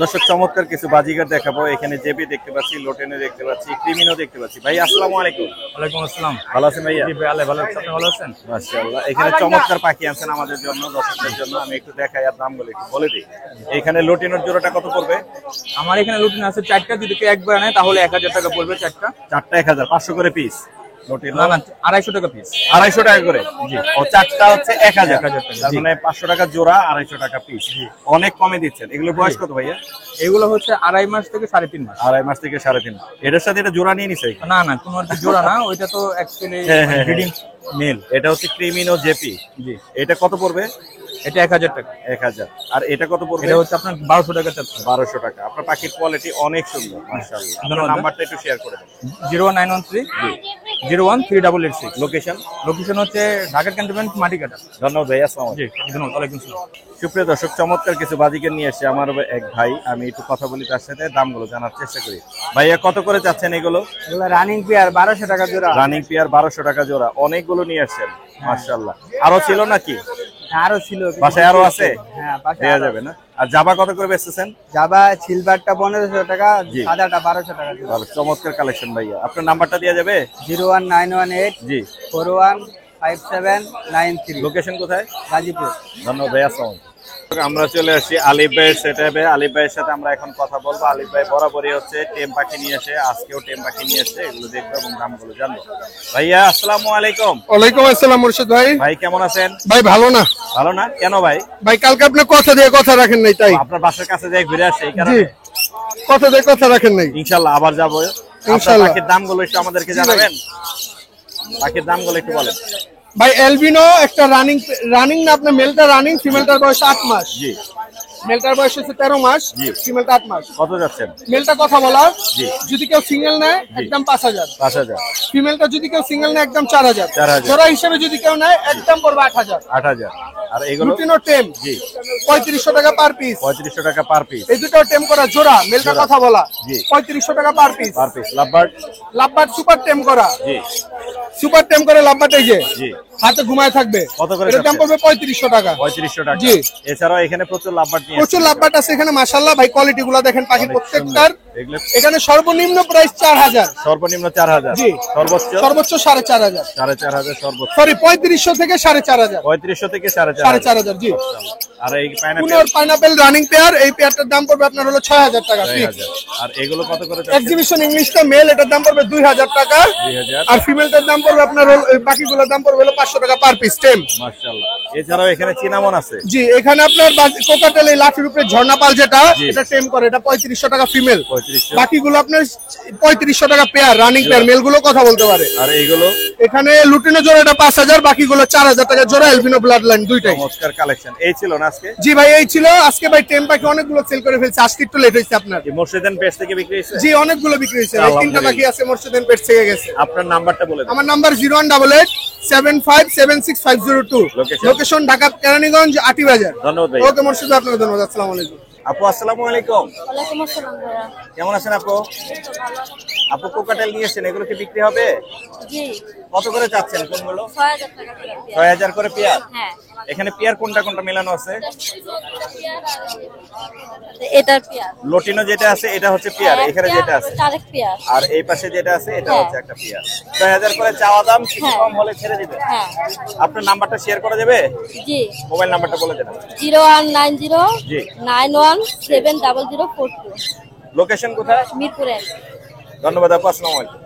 দর্শক চমৎকার কিছু বাজিগার দেখাবো। এখানে জেবি দেখতে পাচ্ছি, লোটেনে দেখতে পাচ্ছি, ক্রিমিনো দেখতে পাচ্ছি। ভাই আসসালামু আলাইকুম।
ওয়ালাইকুম আসসালাম।
ভালো আছেন ভাইয়া?
জি ভাই, আল্লাহ ভালো আছেন, আপনি ভালো আছেন?
মাশাআল্লাহ। এখানে চমৎকার পাখি আছেন আমাদের জন্য, দর্শকদের জন্য। আমি একটু দেখাই আর দামগুলো একটু বলে দিই। এখানে লোটিনোর জোড়াটা কত পড়বে?
আমার এখানে লুটিন আছে 4টা, যদি কেউ একবার নেয় তাহলে 1000 টাকা পড়বে 4টা।
4টা 1000, 500 করে পিস। লোটিনো
না না, 250 টাকা পিস।
250 টাকা করে। জি। ও 4টা হচ্ছে 1000
টাকা।
তার মানে 500 টাকা জোড়া, 250 টাকা পিস। অনেক কমে দিচ্ছেন। এগুলো বয়স কত ভাইয়া?
এগুলো হচ্ছে 2.5 মাস থেকে 3.5 মাস।
2.5 মাস থেকে 3.5। এটার সাথে এটা জোড়া নিয়ে নিছে?
না না, কোনো আর কি জোড়া না, ওইটা তো অ্যাকচুয়ালি
হ্যাঁ।
Breeding male.
এটা হচ্ছে ক্রিমিনো জেপি।
জি।
এটা কত পড়বে?
এটা 1000 টাকা।
1000। আর এটা কত পড়বে?
এটা হচ্ছে আপনার 1200 টাকা চাচ্ছে।
1200 টাকা। আপনার পাখির কোয়ালিটি অনেক সুন্দর, মাশাআল্লাহ। আপনার
ধন্যবাদ।
নাম্বারটা একটু শেয়ার করে দেন।
01913 0138886।
লোকেশন?
লোকেশন হচ্ছে ঢাকা ক্যান্টনমেন্ট মাটিকাটা।
ধন্যবাদ ভাই, আসসালামু আলাইকুম।
জি ধন্যবাদ, ওয়ালাইকুম আসসালাম।
সুপ্রিয় দর্শক, চমৎকার কিছু বাজিকের নিয়ে এসেছে আমার এক ভাই। আমি একটু কথা বলি তার সাথে, দামগুলো জানার চেষ্টা করি। ভাইয়া কত করে চাচ্ছেন এগুলো?
এগুলো রানিং পেয়ার 1200 টাকা জোড়া।
রানিং পেয়ার 1200 টাকা জোড়া। অনেকগুলো নিয়ে আসছেন, মাশাআল্লাহ। আরো ছিল নাকি?
আরো ছিল,
বাসায় আরো আছে?
হ্যাঁ বাসায়
দেয়া
আরো
যাবে না? আর জাবা কত করে বেচতেছেন?
জাবা সিলভারটা 1500 টাকা,
জি।
সাদাটা 1200 টাকা জোড়া।
ভালো, চমৎকার কালেকশন ভাইয়া। আপনার নাম্বারটা দেওয়া যাবে?
01918
জি।
415793।
লোকেশন কোথায়?
গাজীপুর।
ধন্যবাদ ভাই, আসসালামু আলাইকুম। আমরা চলে আসি আলিফ ভাইয়ের সেটআপে। আলিফ ভাইয়ের সাথে আমরা এখন কথা বলবো। আলিফ ভাই বরাবরই হচ্ছে টেম পাখি নিয়ে আসে, আজকেও টেম পাখি নিয়ে আসছে। এগুলো দেখবো এবং দামগুলো জানবো। ভাইয়া আসসালামু আলাইকুম।
ওয়ালাইকুম আসসালাম মুর্শিদ ভাই।
ভাই কেমন আছেন?
ভাই ভালো না
ভালো না কেন ভাই?
ভাই, কালকে আপনি কথা দিয়ে কথা রাখেন নাই, তাই
আপনার বাসার কাছে যাই ঘুরে আসে, এই কারণে।
কথা দিয়ে কথা রাখেন নাই।
ইনশাআল্লাহ আবার যাবো। আপনার
ইনশাআল্লাহ।
পাখির দামগুলো একটু আমাদেরকে জানাবেন? পাখির দামগুলো একটু বলেন।
ভাই এলবিনো একটা রানিং না, আপনার মেলটা রানিং, ফিমেলটার বয়স 8 মাস।
জি।
মেলটার বয়স হচ্ছে 13 মাস,
জি।
ফিমেলটা 8 মাস।
কত যাচ্ছেন?
মেলটা কথা বলা,
জি।
যদি কেউ সিঙ্গেল নেয় একদম 5000।
5000।
ফিমেলটা যদি কেউ সিঙ্গেল নেয় একদম 4000।
4000।
জোড়া হিসেবে যদি কেউ নেয় একদম পড়বে 8000।
8000। আর এগুলো?
লুটিনো টেম
জি।
3500 টাকা পার পিস।
3500 টাকা পার পিস।
এই দুটো টেম করা জোড়া, মেলটা
জোড়া।
কথা বলা,
জি।
3500 টাকা per piece.
Per piece. Lovebird?
Lovebird super টেম করা,
জি।
সুপার টেম করে লাভবার্ড, এই যে
জি।
হাতে ঘুমায় থাকবে।
কত করে
এটার দাম
যাচ্ছে?
পড়বে 3500 টাকা।
3500 টাকা।
জি।
এছাড়াও এখানে প্রচুর লাভবার্ড নিয়ে
প্রচুর
আসছেন।
লাভবার্ড আছে এখানে, মাশাআল্লাহ ভাই, কোয়ালিটি গুলা দেখেন পাখির
অনেক
প্রত্যেকটার।
সুন্দর। এগুলো
এখানে সর্বনিম্ন প্রাইস 4000।
সর্বনিম্ন 4000।
জি।
সর্বোচ্চ?
সর্বোচ্চ 4500।
4500 সর্বোচ্চ।
সরি 3500 থেকে 4500।
3500 থেকে 4500।
4500, জি।
আর এই পাইনাপেল?
পুনর পাইনাপেল রানিং পেয়ার, এই পেয়ারটার দাম পড়বে আপনার হলো 6000 টাকা ফিক্স।
6000। আর এগুলো কত করে যাচ্ছে?
এক্সিবিশন ইংলিশটা মেল, এটার দাম পড়বে 2000 টাকা।
2000।
আর ফিমেলটার দাম পড়বে আপনার হলো, বাকিগুলোর দাম পড়বে হলো 500 টাকা পার পিস টেম।
মাশাআল্লাহ। এছাড়াও এখানে চিনামন আছে?
জি, এখানে আপনার কোকাটেল এই লাঠির উপরে ঝর্ণাপাল যেটা,
জি।
এটা টেম করে, এটা 3500 টাকা ফিমেল।
3500।
বাকিগুলো আপনার 3500 টাকা পেয়ার, রানিং পেয়ার, মেলগুলো কথা বলতে পারে।
আর এইগুলো?
এখানে লুটিনো জোড়া এটা 5000, বাকিগুলো 4000 টাকা জোড়া, এলবিনো ব্লাড লাইন দুইটাই।
চমৎকার কালেকশন। এই ছিল না আজকে?
জি ভাই, এই ছিল আজকে ভাই। টেম পাখি অনেকগুলো সেল করে ফেলছে, আজকে একটু লেট হয়েছে আপনার।
এই মোর্শেদান পেজ থেকে বিক্রি হয়েছে?
জি, অনেকগুলো বিক্রি হয়েছে। এই তিনটা পাখি আছে মোর্শেদান পেট থেকে গেছে।
আপনার নাম্বারটা বলে দিন।
আমার number 01888 7576502।
Location?
Location Dhaka Keraniganj Atibazar.
ধন্যবাদ ভাই।
ওকে মোর্শেদ, আপনাকে ধন্যবাদ। আসসালামু আলাইকুম।
আপু আসসালামু আলাইকুম।
ওয়ালাইকুম আসসালাম ভাইয়া।
কেমন আছেন আপু? আপু কোকাটেল নিয়ে এসেছেন, এগুলো কি বিক্রি হবে?
জি,
কত করে চাচ্ছেন কোনগুলো?
6000 টাকা করে।
6000 করে পেয়ার?
হ্যাঁ।
এখানে পেয়ার কোনটা কোনটা মেলানো আছে?
এটার পেয়ার।
লোটিনো যেটা আছে এটা হচ্ছে পেয়ার, এখানে যেটা আছে।
আরেক পেয়ার।
আর এই পাশে যেটা আছে এটা
হ্যাঁ।
হচ্ছে একটা পেয়ার। 6000 করে চাওয়া দাম, কিছু
হ্যাঁ।
কম হলে ছেড়ে দিবেন।
হ্যাঁ।
আপনার নাম্বারটা শেয়ার করা যাবে?
জি,
মোবাইল নাম্বারটা বলে দেন।
0190
জি।
917042।
লোকেশন কোথায়?
মিরপুরে।
ধন্যবাদ আপু, আসসালামু আলাইকুম।